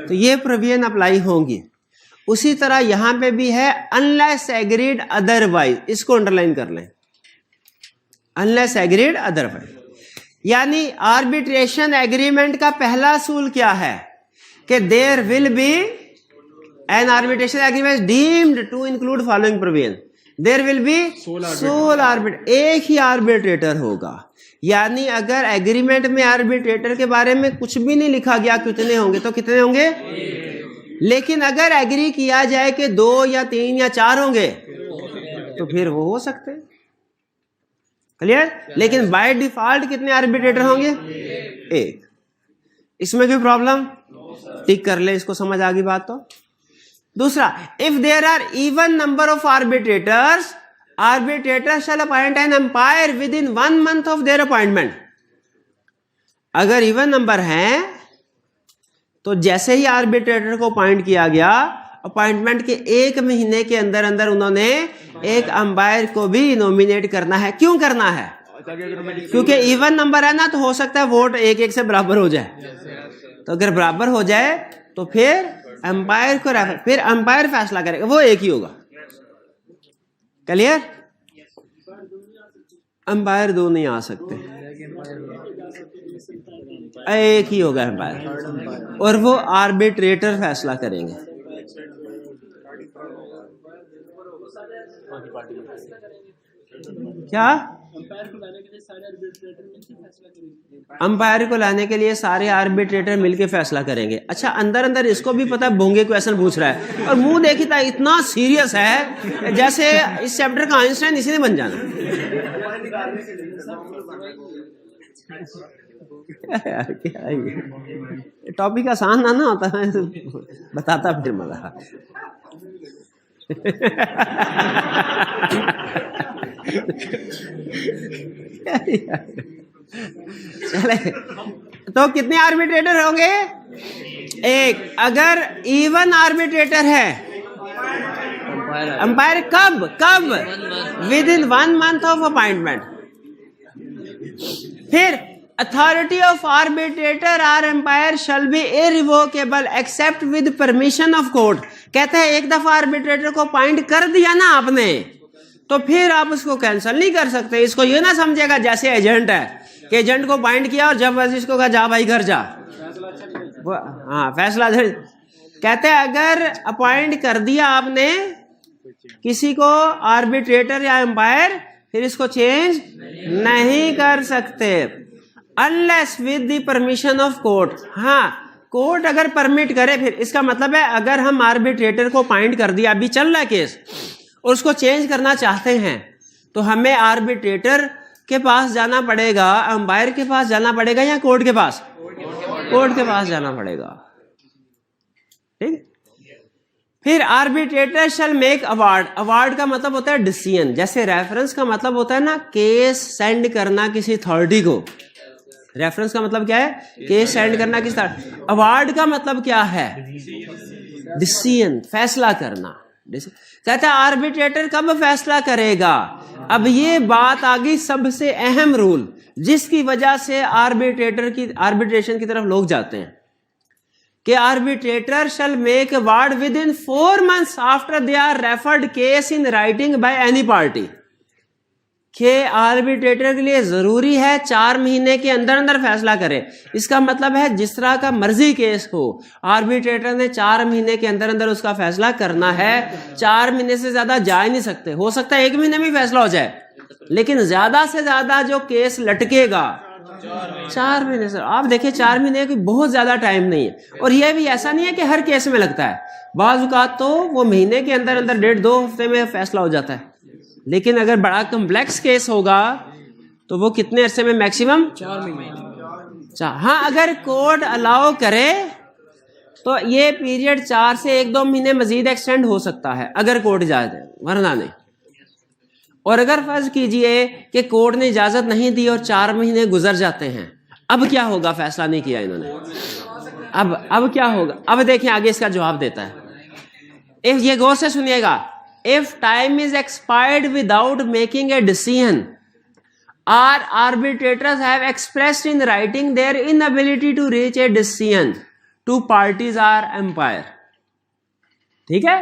तो ये प्रोविजन अप्लाई होंगी। उसी तरह यहां पे भी है अनलेस एग्रीड अदरवाइज, इसको अंडरलाइन कर लें, अनलेस एग्रीड अदरवाइज। यानी आर्बिट्रेशन एग्रीमेंट का पहला असूल क्या है कि there will be an arbitration agreement deemed to include following provision, there will be sole arbitrator, एक ही आर्बिट्रेटर होगा। यानी अगर एग्रीमेंट में आर्बिट्रेटर के बारे में कुछ भी नहीं लिखा गया कितने होंगे तो कितने होंगे, लेकिन अगर एग्री किया जाए कि 2 या 3 या 4 होंगे तो फिर वो हो सकते हैं, क्लियर। लेकिन बाय डिफॉल्ट कितने आर्बिट्रेटर होंगे, एक। इसमें कोई प्रॉब्लम, टिक कर ले, इसको समझ आ गई बात। तो दूसरा, if there are even number of arbitrators, arbitrator shall appoint an umpire within 1 month of their appointment. अगर इवन नंबर है तो जैसे ही आर्बिट्रेटर को अपॉइंट किया गया, अपॉइंटमेंट के 1 महीने के अंदर अंदर उन्होंने एक अंपायर को भी नॉमिनेट करना है। क्यों करना है, क्योंकि इवन नंबर है ना, तो हो सकता है वोट 1-1 से बराबर हो जाए। तो अगर बराबर हो जाए तो फिर अंपायर को फिर अंपायर फैसला करेगा, वो एक ही होगा, क्लियर। अंपायर 2 नहीं आ सकते, एक ही होगा अंपायर, और वो आर्बिट्रेटर फैसला करेंगे। क्या? अंपायर को लाने के लिए सारे आर्बिट्रेटर मिलकर फैसला करेंगे। अंपायर को लाने के लिए सारे आर्बिट्रेटर मिलके फैसला करेंगे। अच्छा, अंदर अंदर इसको भी पता है भोंगे क्वेश्चन पूछ रहा है और मुंह देखी था इतना सीरियस है जैसे इस चैप्टर का आइंस्टाइन इसी ने बन जाना। क्या ये टॉपिक आसान ना होता है, बताता फिर मजा। चले, तो कितने आर्बिट्रेटर होंगे? एक। अगर इवन आर्बिट्रेटर है, अंपायर कब कब? Within 1 month of appointment. फिर authority of arbitrator or umpire shall be irrevocable except with permission of court. कहते हैं एक दफा आर्बिट्रेटर को अपॉइंट कर दिया ना आपने, तो फिर आप उसको कैंसिल नहीं कर सकते। इसको ये ना समझेगा जैसे एजेंट है कि एजेंट को अपॉइंट किया और जब बस इसको कहा जा भाई घर जा, हाँ फैसला। कहते हैं अगर अपॉइंट कर दिया आपने किसी को आर्बिट्रेटर या एम्पायर, फिर इसको चेंज नहीं कर सकते unless with the permission of court. हाँ, कोर्ट अगर परमिट करे, फिर इसका मतलब है अगर हम आर्बिट्रेटर को अपॉइंट कर दिया, अभी चल रहा है केस, और उसको चेंज करना चाहते हैं, तो हमें आर्बिट्रेटर के पास जाना पड़ेगा, अंपायर के पास जाना पड़ेगा या कोर्ट के पास? कोर्ट के पास जाना पड़ेगा। ठीक। फिर arbitrator shall make award. Award का मतलब होता है डिसीजन। जैसे रेफरेंस का मतलब होता है ना केस सेंड करना किसी अथॉरिटी को। रेफरेंस का मतलब क्या है? केस सेंड करना किसी अथॉरिटी। अवार्ड का मतलब क्या है? डिसीजन, फैसला करना। कहता है आर्बिट्रेटर कब फैसला करेगा? अब ये बात आ गई सबसे अहम रूल, जिसकी वजह से आर्बिट्रेशन की तरफ लोग जाते हैं कि arbitrator shall make award within 4 months after they are referred case in writing by any party. कि आर्बिट्रेटर के लिए जरूरी है 4 महीने के अंदर अंदर फैसला करे। इसका मतलब है जिस तरह का मर्जी केस हो, आर्बिट्रेटर ने 4 महीने के अंदर अंदर उसका फैसला करना है। 4 महीने से ज्यादा जा ही नहीं सकते। हो सकता है 1 महीने में फैसला हो जाए, लेकिन ज्यादा से ज्यादा जो केस लटकेगा 4 महीने से। आप देखिए 4 महीने की बहुत ज्यादा टाइम नहीं है। और यह भी ऐसा नहीं है कि हर केस में लगता है, बाज़ औक़ात तो वो महीने के अंदर अंदर 1.5-2 हफ्ते में फैसला हो जाता है। लेकिन अगर बड़ा कॉम्प्लेक्स केस होगा तो वो कितने अरसे में? मैक्सिमम 4 महीने। हाँ, अगर कोर्ट अलाउ करे तो ये पीरियड 4 से 1-2 महीने मजीद एक्सटेंड हो सकता है अगर कोर्ट इजाजत दे, वरना नहीं। और अगर फर्ज कीजिए कि कोर्ट ने इजाजत नहीं दी और 4 महीने गुजर जाते हैं, अब क्या होगा? फैसला नहीं किया इन्होंने, अब क्या होगा? अब देखिए आगे इसका जवाब देता है। ये गौर से सुनिएगा। If time is expired without making a decision, or arbitrators have expressed in writing their inability to reach a decision, two parties are umpire. ठीक है?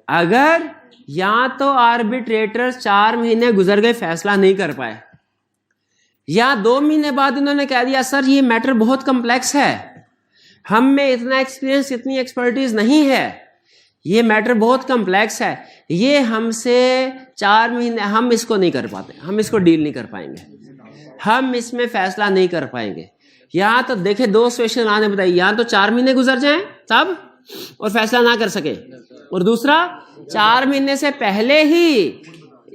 अगर या तो आर्बिट्रेटर 4 महीने गुजर गए फैसला नहीं कर पाए, या 2 महीने बाद इन्होंने कह दिया सर ये मैटर बहुत कम्प्लेक्स है, हम में इतना एक्सपीरियंस, इतनी एक्सपर्टीज नहीं है, ये मैटर बहुत कम्प्लेक्स है, ये हमसे 4 महीने हम इसको नहीं कर पाते, हम इसको डील नहीं कर पाएंगे, हम इसमें फैसला नहीं कर पाएंगे। यहाँ तो देखे 2 सिचुएशन आने बताइए, यहाँ तो 4 महीने गुजर जाएं तब और फैसला ना कर सके, और दूसरा 4 महीने से पहले ही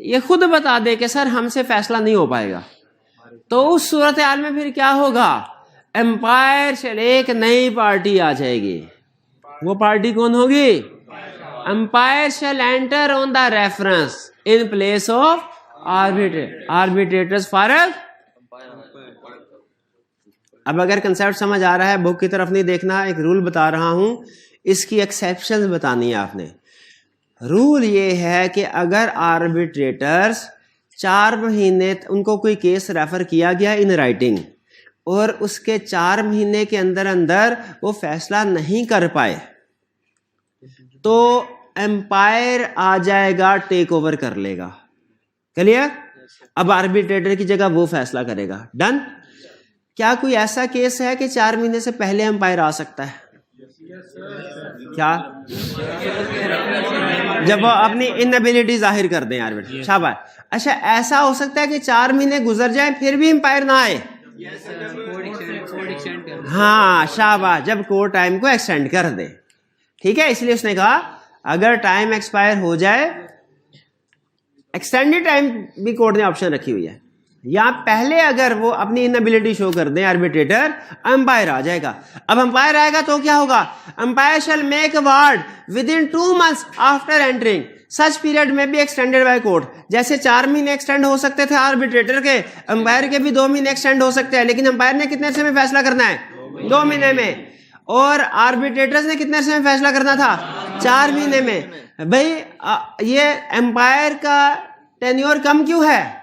ये खुद बता दे कि सर हमसे फैसला नहीं हो पाएगा। तो उस सूरत हाल में फिर क्या होगा? एम्पायर से एक नई पार्टी आ जाएगी। वो पार्टी कौन होगी? Umpire shall enter on the reference in place of arbitrators for. अब अगर कंसेप्ट समझ आ रहा है, बुक की तरफ नहीं देखना, एक रूल बता रहा हूं, इसकी एक्सेप्शंस बतानी है आपने। रूल ये है कि अगर आर्बिट्रेटर्स 4 महीने उनको कोई केस रेफर किया गया इन राइटिंग और उसके 4 महीने के अंदर अंदर वो फैसला नहीं कर पाए, तो एम्पायर आ जाएगा, टेक ओवर कर लेगा। क्लियर? अब आर्बिट्रेटर की जगह वो फैसला करेगा। डन? क्या कोई ऐसा केस है कि 4 महीने से पहले एम्पायर आ सकता है? क्या? जब वो अपनी इनएबिलिटी जाहिर कर दें आर्बिट्रेटर। शाबाश। अच्छा, ऐसा हो सकता है कि 4 महीने गुजर जाएं फिर भी एम्पायर ना आए? हाँ, शाबाश, जब कोर्ट टाइम को एक्सटेंड कर दे। ठीक है, इसलिए उसने कहा अगर टाइम एक्सपायर हो जाए, एक्सटेंडेड टाइम भी कोर्ट ने ऑप्शन रखी हुई है, या पहले अगर वो अपनी इनएबिलिटी शो कर दें आर्बिट्रेटर, अंपायर आ जाएगा। अब अंपायर आएगा तो क्या होगा? Umpire shell make award with in 2 months after entering such period में बी एक्सटेंडेड बाय कोर्ट। जैसे 4 महीने एक्सटेंड हो सकते थे आर्बिट्रेटर के, अंपायर के भी 2 महीने एक्सटेंड हो सकते हैं, लेकिन अंपायर ने कितने समय फैसला करना है? 2 महीने में। और आर्बिट्रेटर्स ने कितने समय फैसला करना था? 4 महीने में। भाई ये एम्पायर का टेन्योर कम क्यों है?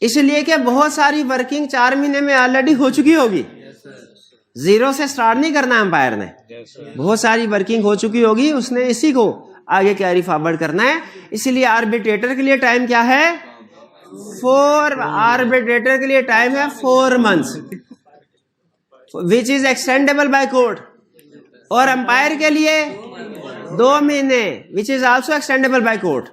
इसलिए कि बहुत सारी वर्किंग 4 महीने में ऑलरेडी हो चुकी होगी। जीरो से स्टार्ट नहीं करना एम्पायर ने, बहुत सारी वर्किंग हो चुकी होगी, उसने इसी को आगे कैरी फॉरवर्ड करना है। इसलिए आर्बिट्रेटर के लिए टाइम क्या है? 4 के लिए टाइम है 4 months which is extendable by court, और अंपायर के लिए 2 महीने which is also extendable by court.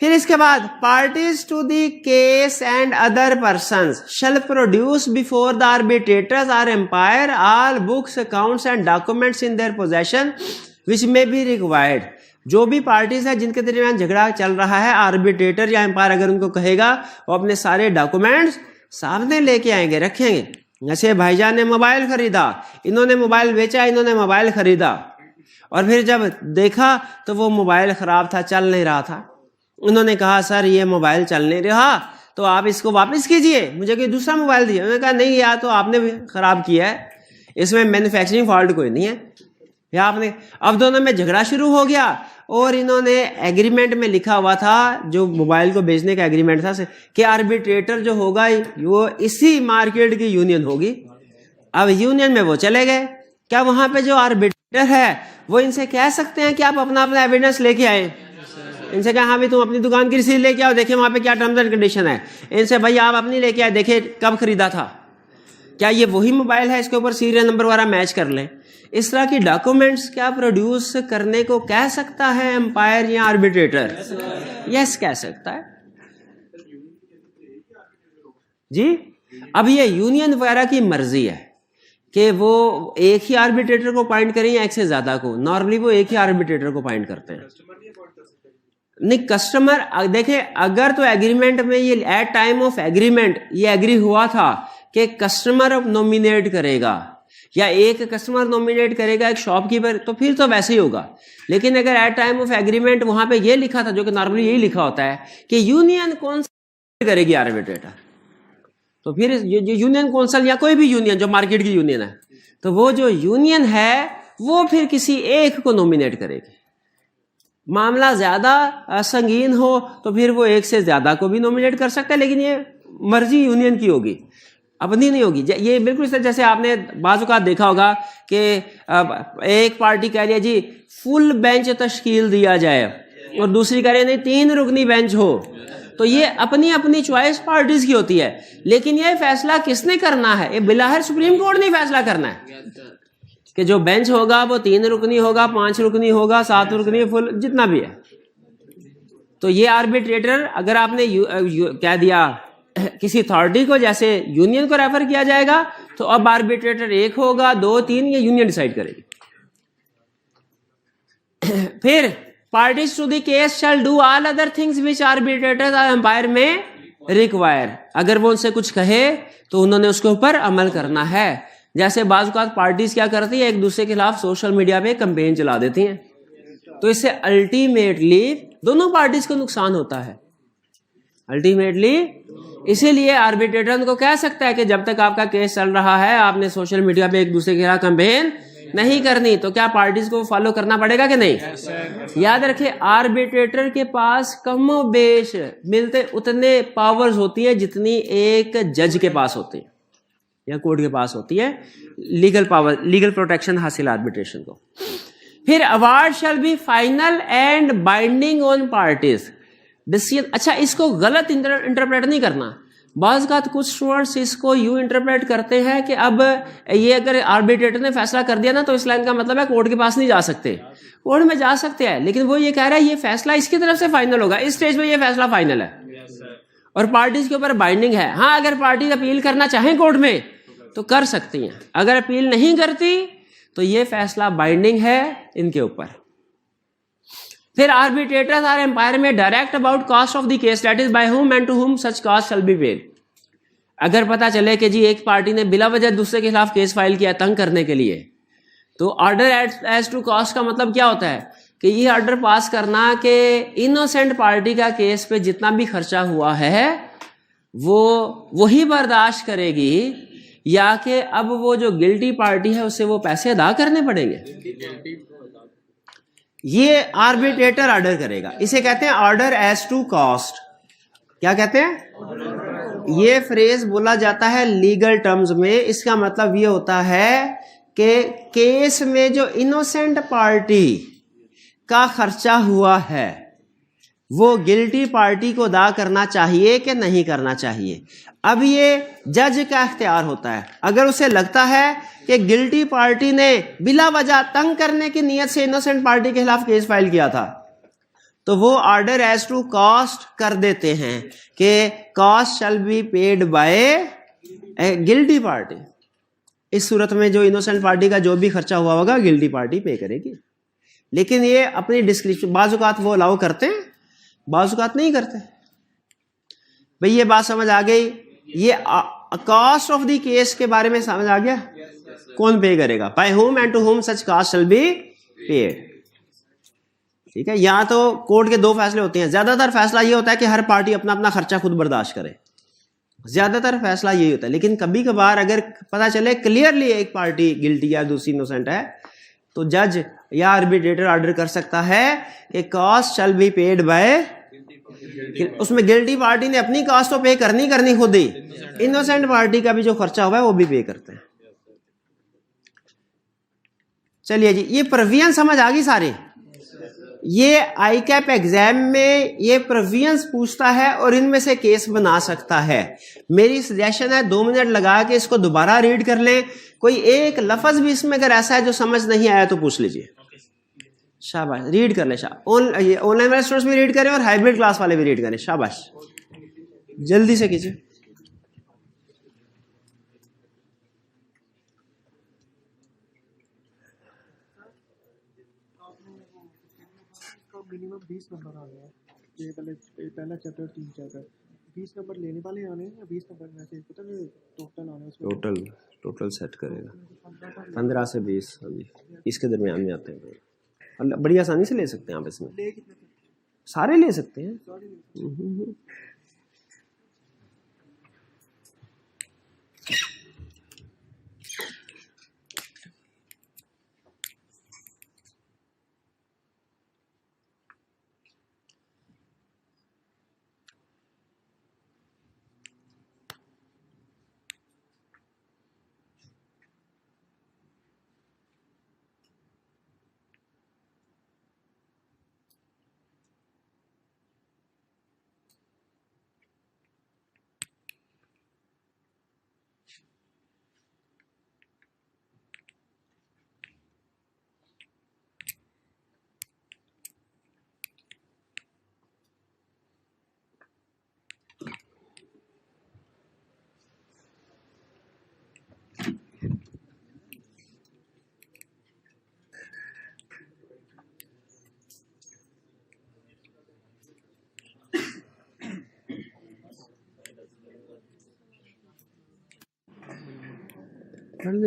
फिर इसके बाद parties to the case and other persons shall produce before the arbitrators or umpire all books accounts and documents in their possession which may be required. जो भी पार्टीज है जिनके दरमियान झगड़ा चल रहा है, आर्बिट्रेटर या एम्पायर अगर उनको कहेगा, वो अपने सारे डॉक्यूमेंट्स सामने लेके आएंगे, रखेंगे। जैसे भाईजान ने मोबाइल खरीदा, इन्होंने मोबाइल बेचा, इन्होंने मोबाइल खरीदा, और फिर जब देखा तो वो मोबाइल खराब था, चल नहीं रहा था। उन्होंने कहा सर ये मोबाइल चल नहीं रहा, तो आप इसको वापस कीजिए, मुझे कोई दूसरा मोबाइल दिया। उन्होंने कहा नहीं यार, तो आपने भी खराब किया है, इसमें मैन्युफैक्चरिंग फॉल्ट कोई नहीं है, या आपने। अब दोनों में झगड़ा शुरू हो गया, और इन्होंने एग्रीमेंट में लिखा हुआ था, जो मोबाइल को बेचने का एग्रीमेंट था, कि आर्बिट्रेटर जो होगा वो इसी मार्केट की यूनियन होगी। अब यूनियन में वो चले गए, क्या वहां पे जो आर्बिट्रेटर है वो इनसे कह सकते हैं कि आप अपना अपना एविडेंस लेके आए? इनसे कहा हाँ भाई तुम अपनी दुकान की रसीद लेके आओ, देखिए वहां पे क्या टर्म्स एंड कंडीशन है। इनसे भाई आप अपनी लेके आए, देखिए कब खरीदा था, क्या ये वही मोबाइल है, इसके ऊपर सीरियल नंबर वगैरह मैच कर लें। इस तरह की डॉक्यूमेंट्स क्या प्रोड्यूस करने को कह सकता है एम्पायर या आर्बिट्रेटर? यस, कह सकता है जी। अब ये यूनियन वगैरह की मर्जी है कि वो एक ही आर्बिट्रेटर को अपॉइंट करें या एक से ज्यादा को। नॉर्मली वो एक ही आर्बिट्रेटर को अपॉइंट करते हैं। नहीं, कस्टमर देखे, अगर तो एग्रीमेंट में ये एट टाइम ऑफ एग्रीमेंट ये एग्री हुआ था कि कस्टमर नॉमिनेट करेगा या एक कस्टमर नॉमिनेट करेगा एक शॉपकीपर, तो फिर तो वैसे ही होगा। लेकिन अगर एट टाइम ऑफ एग्रीमेंट वहां पे ये लिखा था, जो कि नॉर्मली यही लिखा होता है कि यूनियन कौंसिल करेगी आर्बिट्रेटर, तो फिर यूनियन कौंसिल या कोई भी यूनियन जो मार्केट की यूनियन है, तो वो जो यूनियन है वो फिर किसी एक को नॉमिनेट करेगी। मामला ज्यादा संगीन हो तो फिर वो एक से ज्यादा को भी नॉमिनेट कर सकता है, लेकिन ये मर्जी यूनियन की होगी, अपनी नहीं होगी। ये बिल्कुल जैसे आपने बाज़-औक़ात देखा होगा कि एक पार्टी कह रही है जी फुल बेंच तश्कील दिया जाए, और दूसरी कह रही है नहीं 3 रुकनी बेंच हो। तो ये अपनी अपनी चॉइस पार्टीज की होती है, लेकिन ये फैसला किसने करना है? ये बिलाहर सुप्रीम कोर्ट ने फैसला करना है कि जो बेंच होगा वो 3 रुकनी होगा, 5 रुकनी होगा, 7 रुकनी, फुल, जितना भी है। तो ये आर्बिट्रेटर अगर आपने कह दिया किसी अथॉरिटी को, जैसे यूनियन को रेफर किया जाएगा, तो अब आर्बिट्रेटर 1 होगा, 2, 3, ये यूनियन डिसाइड करेगी। फिर parties to the case shall do all other things which arbitrator और एम्पायर में रिक्वायर। अगर वो उनसे कुछ कहे तो उन्होंने उसके ऊपर अमल करना है। जैसे बाज़ औक़ात पार्टीज क्या करती है, एक दूसरे के खिलाफ सोशल मीडिया पे कैंपेन चला देती हैं, तो इससे अल्टीमेटली दोनों पार्टीज को नुकसान होता है अल्टीमेटली। इसीलिए आर्बिट्रेटर को कह सकता है कि जब तक आपका केस चल रहा है आपने सोशल मीडिया पे एक दूसरे के खिलाफ कैंपेन नहीं करनी। तो क्या पार्टीज को फॉलो करना पड़ेगा कि नहीं? याद रखें, आर्बिट्रेटर के पास कमो बेश मिलते उतने पावर्स होती है जितनी एक जज के पास होती है या कोर्ट के पास होती है। लीगल पावर, लीगल प्रोटेक्शन हासिल आर्बिट्रेशन को। फिर award shall be final and binding on parties decision. अच्छा, इसको गलत इंटरप्रेट नहीं करना। बाज़ कुछ स्टूडेंट्स इसको यूं इंटरप्रेट करते हैं कि अब ये अगर आर्बिट्रेटर ने फैसला कर दिया ना तो इस लाइन का मतलब है कोर्ट के पास नहीं जा सकते। कोर्ट में जा सकते हैं, लेकिन वो ये कह रहा है ये फैसला इसकी तरफ से फाइनल होगा, इस स्टेज पे ये फैसला फाइनल है और पार्टीज के ऊपर बाइंडिंग है। हाँ, अगर पार्टी अपील करना चाहें कोर्ट में तो कर सकती हैं, अगर अपील नहीं करती तो ये फैसला बाइंडिंग है इनके ऊपर। फिर arbitrators or umpire may direct about cost of the case, that is by whom and to whom such cost shall be paid. अगर पता चले कि जी एक पार्टी ने बिला वजह दूसरे के खिलाफ केस फाइल किया तंग करने के लिए, तो ऑर्डर एज टू कॉस्ट का मतलब क्या होता है कि ये ऑर्डर पास करना कि इनोसेंट पार्टी का केस पे जितना भी खर्चा हुआ है वो वही बर्दाश्त करेगी, या कि अब वो जो गिल्टी पार्टी है उसे वो पैसे अदा करने पड़ेंगे। ये आर्बिट्रेटर ऑर्डर करेगा, इसे कहते हैं ऑर्डर एज टू कॉस्ट। क्या कहते हैं? ये फ्रेज बोला जाता है लीगल टर्म्स में, इसका मतलब ये होता है कि केस में जो इनोसेंट पार्टी का खर्चा हुआ है वो गिल्टी पार्टी को अदा करना चाहिए कि नहीं करना चाहिए। अब ये जज का इख्तियार होता है, अगर उसे लगता है कि गिल्टी पार्टी ने बिला वजह तंग करने की नीयत से इनोसेंट पार्टी के खिलाफ केस फाइल किया था तो वो ऑर्डर एज टू कॉस्ट कर देते हैं कि cost shall be paid by guilty party. इस सूरत में जो इनोसेंट पार्टी का जो भी खर्चा हुआ होगा गिल्टी पार्टी पे करेगी। लेकिन ये अपनी डिस्क्रिप्शन बाजुकात वो अलाउ करते हैं, बाजुकात नहीं करते। भाई ये बात समझ आ गई, ये कॉस्ट ऑफ द केस के बारे में समझ आ गया। कौन पे करेगा? By whom and to whom such cost shall be paid. ठीक है, यहां तो कोर्ट के दो फैसले होते हैं। ज्यादातर फैसला ये होता है कि हर पार्टी अपना अपना खर्चा खुद बर्दाश्त करे, ज्यादातर फैसला यही होता है। लेकिन कभी कभार अगर पता चले क्लियरली एक पार्टी गिल्टी या दूसरी इनोसेंट है तो जज या आर्बिट्रेटर ऑर्डर कर सकता है कि cost shall be paid by, उसमें गिल्टी पार्टी ने अपनी कॉस्ट तो पे करनी खुद ही, इनोसेंट पार्टी का भी जो खर्चा हुआ है वो भी पे करते हैं। चलिए जी, ये प्रोविजन समझ आ गई सारी। ये आई कैप एग्जाम में ये प्रोविजंस पूछता है और इनमें से केस बना सकता है। मेरी सजेशन है 2 मिनट लगा के इसको दोबारा रीड कर लें। कोई एक लफ्ज भी इसमें अगर ऐसा है जो समझ नहीं आया तो पूछ लीजिए। शाबाश, रीड कर ले। ऑनलाइन वाले स्टूडेंट्स भी रीड करें और हाइब्रिड क्लास वाले भी रीड करें। शाबाश, जल्दी से कीजिए। मिनिमम 20 नंबर आ गया। ये पहला चैप्टर 3 चैप्टर 20 नंबर लेने वाले आने हैं या 20 नंबर में से पता नहीं टोटल आने हैं? टोटल सेट करेगा 15 से 20। हाँ जी, इसके दरमियान में आते हैं। बड़ी आसानी से ले सकते हैं आप, इसमें सारे ले सकते हैं।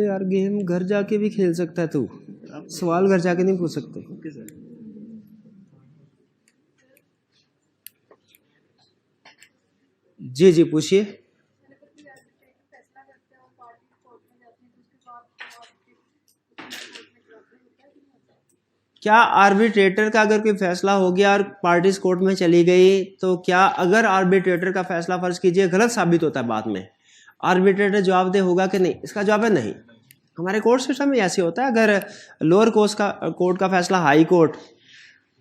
यार गेम घर जाके भी खेल सकता है तू, सवाल घर जाके नहीं पूछ सकते। जी जी पूछिए। क्या आर्बिट्रेटर का अगर कोई फैसला हो गया और पार्टीज कोर्ट में चली गई तो क्या अगर आर्बिट्रेटर का फैसला फर्ज कीजिए गलत साबित होता है बाद में, आर्बिट्रेटर जवाबदेह होगा कि नहीं? इसका जवाब है नहीं। हमारे कोर्ट सिस्टम में ऐसे होता है, अगर लोअर कोर्ट का फैसला हाई कोर्ट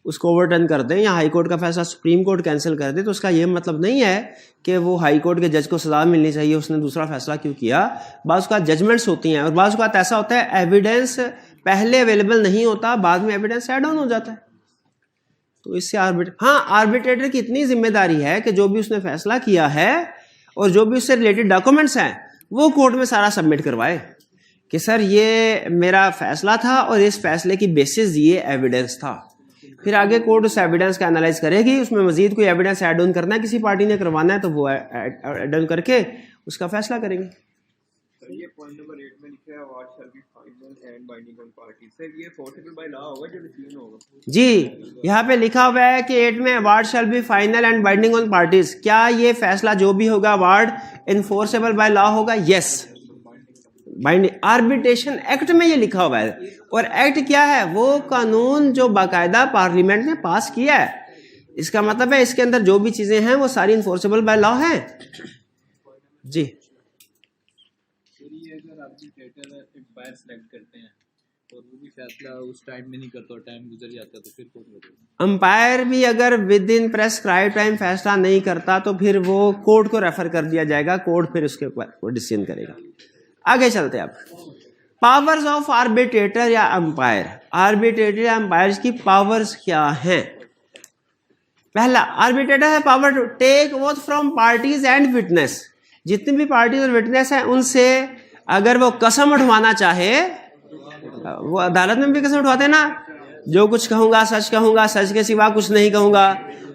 उसको ओवरटर्न कर दें या हाई कोर्ट का फैसला सुप्रीम कोर्ट कैंसिल कर दे, तो उसका ये मतलब नहीं है कि वो हाई कोर्ट के जज को सजा मिलनी चाहिए, उसने दूसरा फैसला क्यों किया। बाज़ का जजमेंट्स होती हैं और बाज़ का ऐसा होता है एविडेंस पहले अवेलेबल नहीं होता, बाद में एविडेंस ऐड ऑन हो जाता है। तो इससे आर्बिट्रेटर की इतनी जिम्मेदारी है कि जो भी उसने फैसला किया है और जो भी उससे रिलेटेड डॉक्यूमेंट्स हैं वो कोर्ट में सारा सबमिट करवाए कि सर ये मेरा फैसला था और इस फैसले की बेसिस ये एविडेंस था। फिर आगे कोर्ट उस एविडेंस का एनालाइज करेगी, उसमें मजीद कोई एविडेंस ऐड ऑन करना है, किसी पार्टी ने करवाना है तो वो ऐड ऑन करके उसका फैसला करेंगे। ये पॉइंट नंबर 8 में लिखा है what shall be final and binding on parties, sir ये फोर्सेबल बाय लॉ होगा जो डिसीजन होगा? जी, यहाँ पे लिखा हुआ है कि 8 में award shall be final and binding on parties. क्या ये फैसला जो भी होगा अवार्ड इन्फोर्सेबल बाय लॉ होगा? Yes, binding. आर्बिट्रेशन एक्ट में ये लिखा हुआ है और एक्ट क्या है? वो कानून जो बाकायदा पार्लियामेंट ने पास किया है। इसका मतलब है इसके अंदर जो भी चीजें हैं वो सारी इन्फोर्सेबल बाय लॉ हैं। जी, एम्पायर सेलेक्ट करते हैं और वो भी फैसला उस टाइम में नहीं करता, टाइम गुजर जाता, तो फिर कौन करेगा? अंपायर भी अगर विद इन प्रेस्क्राइब टाइम फैसला नहीं करता तो फिर वो कोर्ट को रेफर कर दिया जाएगा, कोर्ट फिर उसके ऊपर डिसीजन करेगा। आगे चलते हैं अब पावर्स ऑफ आर्बिट्रेटर या अंपायर। आर्बिट्रेटर या अंपायर की पावर्स क्या हैं? पहला, आर्बिट्रेटर है power to take oath from parties and witness. जितनी भी पार्टीज और विटनेस हैं उनसे अगर वो कसम उठवाना चाहे, वो अदालत में भी कसम उठवाते हैं ना, जो कुछ कहूंगा सच कहूंगा, सच के सिवा कुछ नहीं कहूंगा,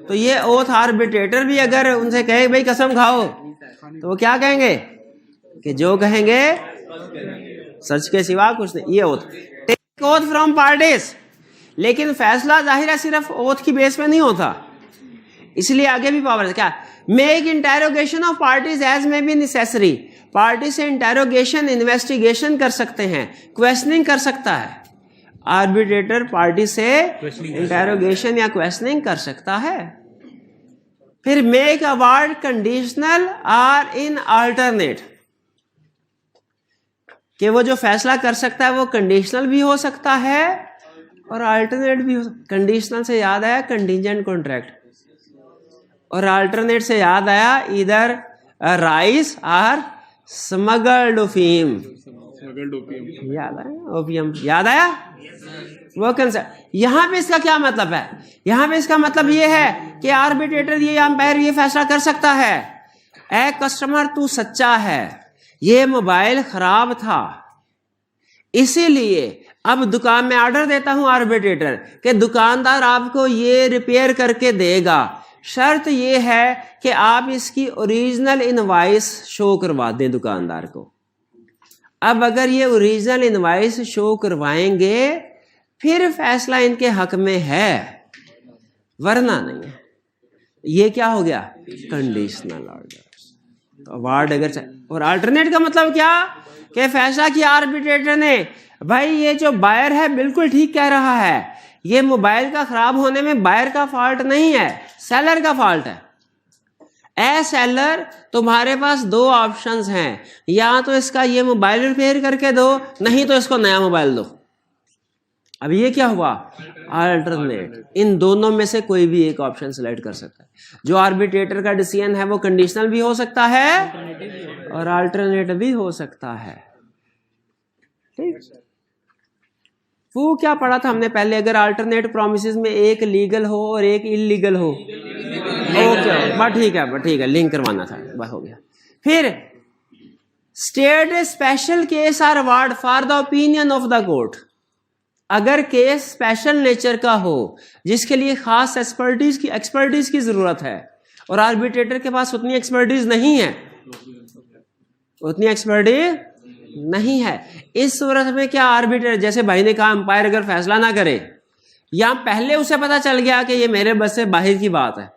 तो ये ओथ आर्बिट्रेटर भी अगर उनसे कहे भाई कसम खाओ, तो वो क्या कहेंगे कि जो कहेंगे सच के सिवा कुछ नहीं। ये oath take oath from parties. लेकिन फैसला जाहिर है सिर्फ ओथ की बेस पे नहीं होता, इसलिए आगे भी पावर है क्या? Make interrogation of parties as may be necessary. Party से इंटेरोगेशन इन्वेस्टिगेशन कर सकते हैं, क्वेश्चनिंग कर सकता है। आर्बिट्रेटर पार्टी से इंटेरोगेशन या क्वेश्चनिंग कर सकता है। फिर मेक अवार्ड कंडीशनल और इन अल्टरनेट, कि वो जो फैसला कर सकता है वो कंडीशनल भी हो सकता है और अल्टरनेट भी हो सकता। कंडीशनल से याद आया कंटिजेंट कॉन्ट्रैक्ट, और अल्टरनेट से याद आया इधर राइस और स्मगल्ड ओपियम। याद आया? ओपियम याद आया? वो कंसेप्ट। यहां पे इसका क्या मतलब है? यहां पे इसका मतलब ये है कि आर्बिट्रेटर ये अंपायर ये फैसला कर सकता है, ए कस्टमर तू सच्चा है, ये मोबाइल खराब था, इसीलिए अब दुकान में ऑर्डर देता हूं आर्बिट्रेटर कि दुकानदार आपको ये रिपेयर करके देगा, शर्त ये है कि आप इसकी ओरिजिनल इनवॉइस शो करवा दें दुकानदार को। अब अगर ये ओरिजिनल इनवॉइस शो करवाएंगे फिर फैसला इनके हक में है, वरना नहीं है। ये क्या हो गया? Conditional order. अवार्ड अगर और अल्टरनेट का मतलब क्या कि फैसला किया आर्बिट्रेटर ने, भाई ये जो बायर है बिल्कुल ठीक कह रहा है, ये मोबाइल का खराब होने में बायर का फॉल्ट नहीं है, सेलर का फॉल्ट है। ए सेलर, तुम्हारे पास दो ऑप्शंस हैं, या तो इसका ये मोबाइल रिपेयर करके दो, नहीं तो इसको नया मोबाइल दो। अब ये क्या हुआ? अल्टरनेट। इन दोनों में से कोई भी एक ऑप्शन सिलेक्ट कर सकता है। जो आर्बिट्रेटर का डिसीजन है वो कंडीशनल भी हो सकता है और अल्टरनेट भी हो सकता है। ठीक, वो क्या पढ़ा था हमने पहले? अगर अल्टरनेट प्रोमिसेस में एक लीगल हो और एक इलीगल हो, ओके बस ठीक है, लिंक करवाना था, बस हो गया। फिर state special case or award for the opinion of the court. अगर केस स्पेशल नेचर का हो जिसके लिए खास एक्सपर्टीज की जरूरत है और आर्बिट्रेटर के पास उतनी एक्सपर्टीज नहीं है, इस सूरत में क्या आर्बिट्रेटर, जैसे भाई ने कहा अंपायर अगर फैसला ना करे या पहले उसे पता चल गया कि ये मेरे बस से बाहर की बात है,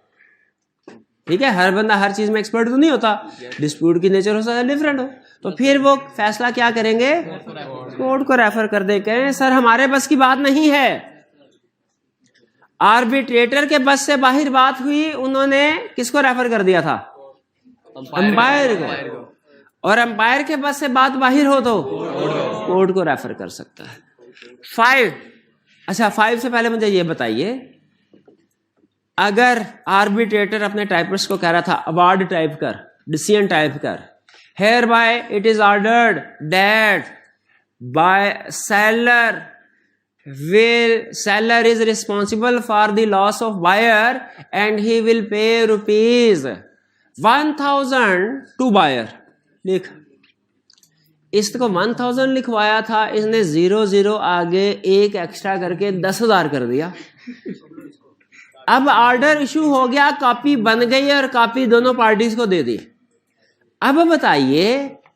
ठीक है, हर बंदा हर चीज में एक्सपर्ट तो नहीं होता, डिस्प्यूट की नेचर हो सकता है डिफरेंट हो, तो फिर वो फैसला क्या करेंगे? कोर्ट को रेफर कर दे, कहें सर हमारे बस की बात नहीं है। आर्बिट्रेटर के बस से बाहर बात हुई, उन्होंने किसको रेफर कर दिया था? अंपायर को। और अंपायर के बस से बात बाहर हो तो कोर्ट को रेफर कर सकता है। 5 से पहले मुझे ये बताइए अगर आर्बिट्रेटर अपने टाइपिस्ट को कह रहा था अवार्ड टाइप कर, डिसीजन टाइप कर, hereby it is ordered that by seller is responsible for the loss of buyer and he will pay ₹1000 to buyer, लिख। इसको 1000 लिखवाया था, इसने 00 आगे एक एक्स्ट्रा करके 10,000 कर दिया। अब ऑर्डर इशू हो गया, कॉपी बन गई और कॉपी दोनों पार्टीज को दे दी। अब बताइए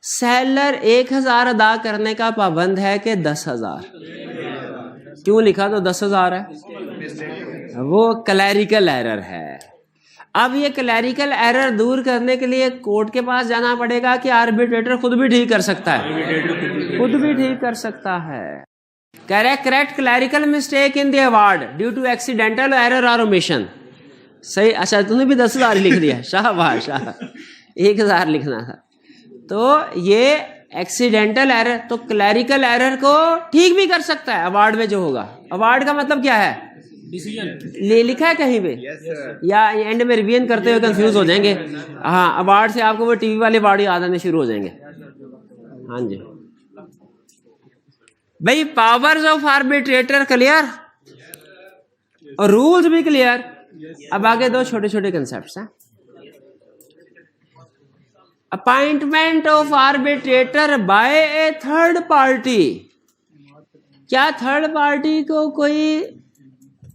सेलर 1000 अदा करने का पाबंद है कि 10,000? क्यों लिखा तो 10,000 है? वो क्लैरिकल एरर है। अब ये क्लैरिकल एरर दूर करने के लिए कोर्ट के पास जाना पड़ेगा कि आर्बिट्रेटर खुद भी ठीक कर सकता है, खुद भी ठीक कर सकता है। Correct clerical mistake in the award due to accidental error और ओमिशन। सही। अच्छा तूने भी 10,000 लिख दिया, शाबाश, 1000 लिखना था। तो ये एक्सीडेंटल एरर, तो क्लैरिकल एरर को ठीक भी कर सकता है अवार्ड में जो होगा। अवार्ड का मतलब क्या है? डिसीजन लिखा है कहीं पे? या एंड में रिवीजन करते हुए कंफ्यूज हो जाएंगे। हाँ, अवार्ड से आपको वो टीवी वाले अवार्ड याद आने शुरू हो जाएंगे। हाँ जी भाई, पावर्स ऑफ आर्बिट्रेटर क्लियर और रूल्स भी क्लियर। अब आगे दो छोटे छोटे कंसेप्ट्स हैं। Appointment of arbitrator by a third party. क्या थर्ड पार्टी को कोई,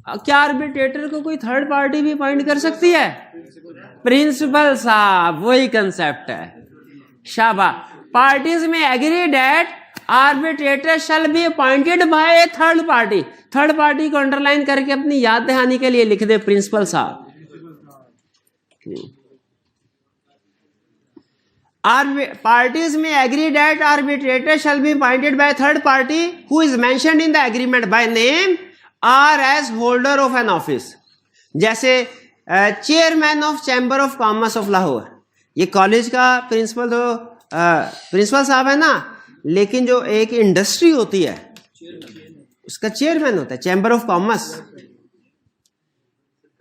क्या आर्बिट्रेटर को कोई थर्ड पार्टी भी अपॉइंट कर सकती है? प्रिंसिपल साहब, वही कंसेप्ट है। शाबाश। Parties may agree that arbitrator shall be appointed by a third party. Third party को अंडरलाइन करके अपनी याद दहानी के लिए लिख दे प्रिंसिपल साहब। Parties may agree that arbitrator shall be appointed by a third party who is mentioned in the agreement by name or as holder of an office. जैसे chairman of chamber of commerce of Lahore, ये कॉलेज का प्रिंसिपल तो प्रिंसिपल साहब है ना, लेकिन जो एक इंडस्ट्री होती है उसका चेयरमैन होता है चैम्बर ऑफ कॉमर्स।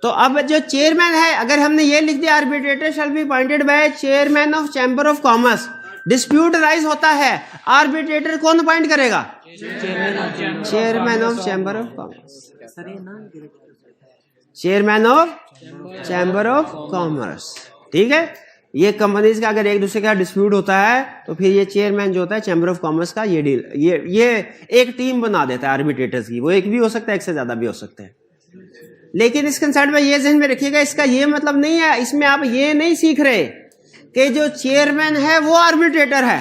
तो अब जो चेयरमैन है, अगर हमने ये लिख दिया arbitrator shall be appointed bye chairman of chamber of commerce, dispute rise होता है, आर्बिट्रेटर कौन अपॉइंट करेगा? Chairman of chamber of commerce, chairman of chamber of commerce. ठीक है, ये कंपनीज का अगर एक दूसरे का डिस्प्यूट होता है तो फिर ये चेयरमैन जो होता है चैम्बर ऑफ कॉमर्स का, ये डील ये एक टीम बना देता है आर्बिट्रेटर्स की। वो एक भी हो सकता है, एक से ज्यादा भी हो सकते हैं। लेकिन इस कंसेप्ट में ये ध्यान में रखिएगा, इसका ये मतलब नहीं है, इसमें आप ये नहीं सीख रहे कि जो चेयरमैन है वो आर्बिट्रेटर है।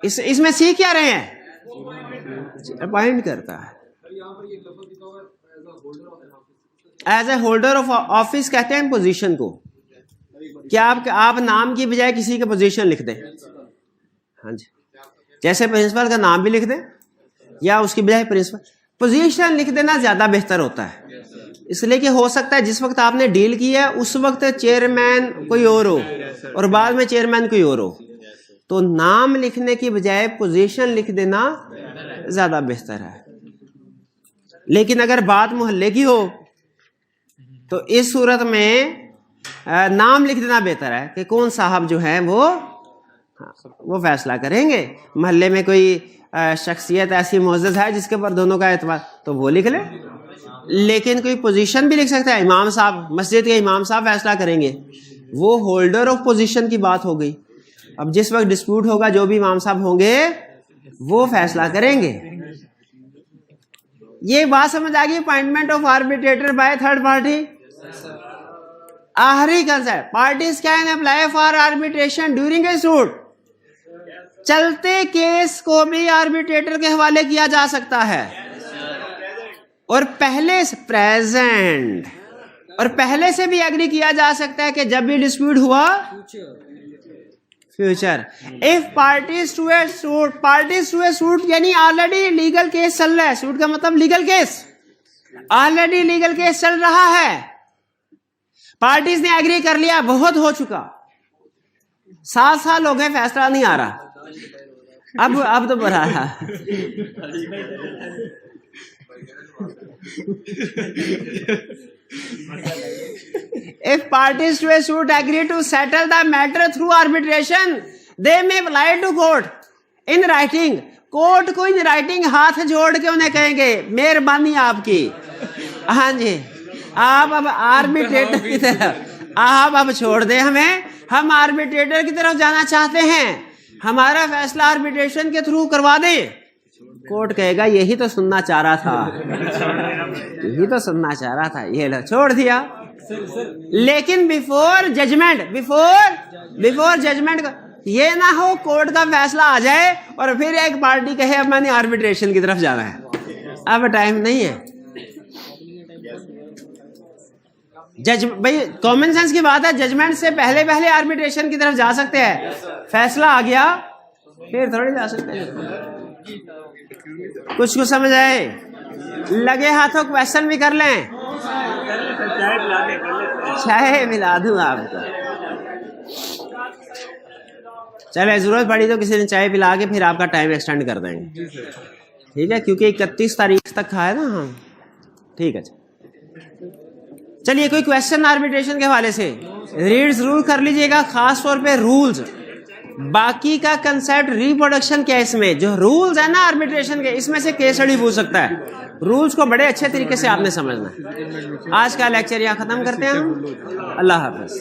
इसमें सीख क्या रहे हैं? अपॉइंट करता है। As a holder of office कहते हैं पोजीशन को। क्या आप नाम की बजाय किसी का पोजीशन लिख दें? हाँ जी, जैसे प्रिंसिपल का नाम भी लिख दें या उसकी बजाय प्रिंसिपल, पोजीशन लिख देना ज्यादा बेहतर होता है। इसलिए कि हो सकता है जिस वक्त आपने डील की है उस वक्त चेयरमैन कोई और हो और बाद में चेयरमैन कोई और हो, तो नाम लिखने की बजाय पोजीशन लिख देना ज्यादा बेहतर है। लेकिन अगर बात मोहल्ले की हो तो इस सूरत में नाम लिख देना बेहतर है कि कौन साहब जो है वो फैसला करेंगे। मोहल्ले में कोई शख्सियत ऐसी मौजूद है जिसके ऊपर दोनों का एतबार, तो वो लिख ले। लेकिन कोई पोजीशन भी लिख सकता है, इमाम साहब, मस्जिद के इमाम साहब फैसला करेंगे, वो होल्डर ऑफ पोजीशन की बात हो गई। अब जिस वक्त डिस्प्यूट होगा जो भी इमाम साहब होंगे वो फैसला करेंगे। ये बात समझ आ गई? Appointment of arbitrator by third party. आखिरी concept, parties can apply for arbitration during a suit. चलते केस को भी आर्बिट्रेटर के हवाले किया जा सकता है और पहले से प्रेजेंट और पहले से भी एग्री किया जा सकता है कि जब भी डिस्प्यूट हुआ future. If parties to a suit यानी ऑलरेडी लीगल केस चल रहा है। सूट का मतलब legal case, already legal case चल रहा है, पार्टीज ने एग्री कर लिया, बहुत हो चुका, 7 साल हो गए, फैसला नहीं आ रहा। अब तो बढ़ा रहा। If parties to a suit agree to settle the matter through arbitration, they may apply to court in writing. Court को इन राइटिंग हाथ जोड़ के उन्हें कहेंगे मेहरबानी आपकी, हाँ जी, आप अब आर्बिट्रेटर की तरफ आप अब छोड़ दें हमें, हम आर्बिट्रेटर की तरफ जाना चाहते हैं, हमारा फैसला आर्बिट्रेशन के थ्रू करवा दें। कोर्ट कहेगा यही तो सुनना चाह रहा था, यही तो सुनना चाह रहा था, ये लो छोड़ दिया। लेकिन बिफोर जजमेंट ये ना हो कोर्ट का फैसला आ जाए और फिर एक पार्टी कहे अब मैंने आर्बिट्रेशन की तरफ जाना है, अब टाइम नहीं है। जज भाई कॉमन सेंस की बात है, जजमेंट से पहले पहले आर्बिट्रेशन की तरफ जा सकते हैं, फैसला आ गया फिर थोड़ी जा सकते हैं। कुछ समझ आए? लगे हाथों क्वेश्चन भी कर लें, चाय मिला दूं आपको। चले जरूरत पड़ी तो किसी ने चाय पिला के फिर आपका टाइम एक्सटेंड कर देंगे, ठीक है, क्योंकि 31 तारीख तक का है ना हम, ठीक है। चलिए कोई क्वेश्चन आर्बिट्रेशन के हवाले से रीड्स रूल कर लीजिएगा, खास तौर पे रूल्स, बाकी का कंसेप्ट रिप्रोडक्शन क्या है, इसमें जो रूल्स है ना आर्बिट्रेशन के, इसमें से केस स्टडी पूछ सकता है, रूल्स को बड़े अच्छे तरीके से आपने समझना है। आज का लेक्चर यहाँ खत्म करते हैं हम, अल्लाह हाफिज।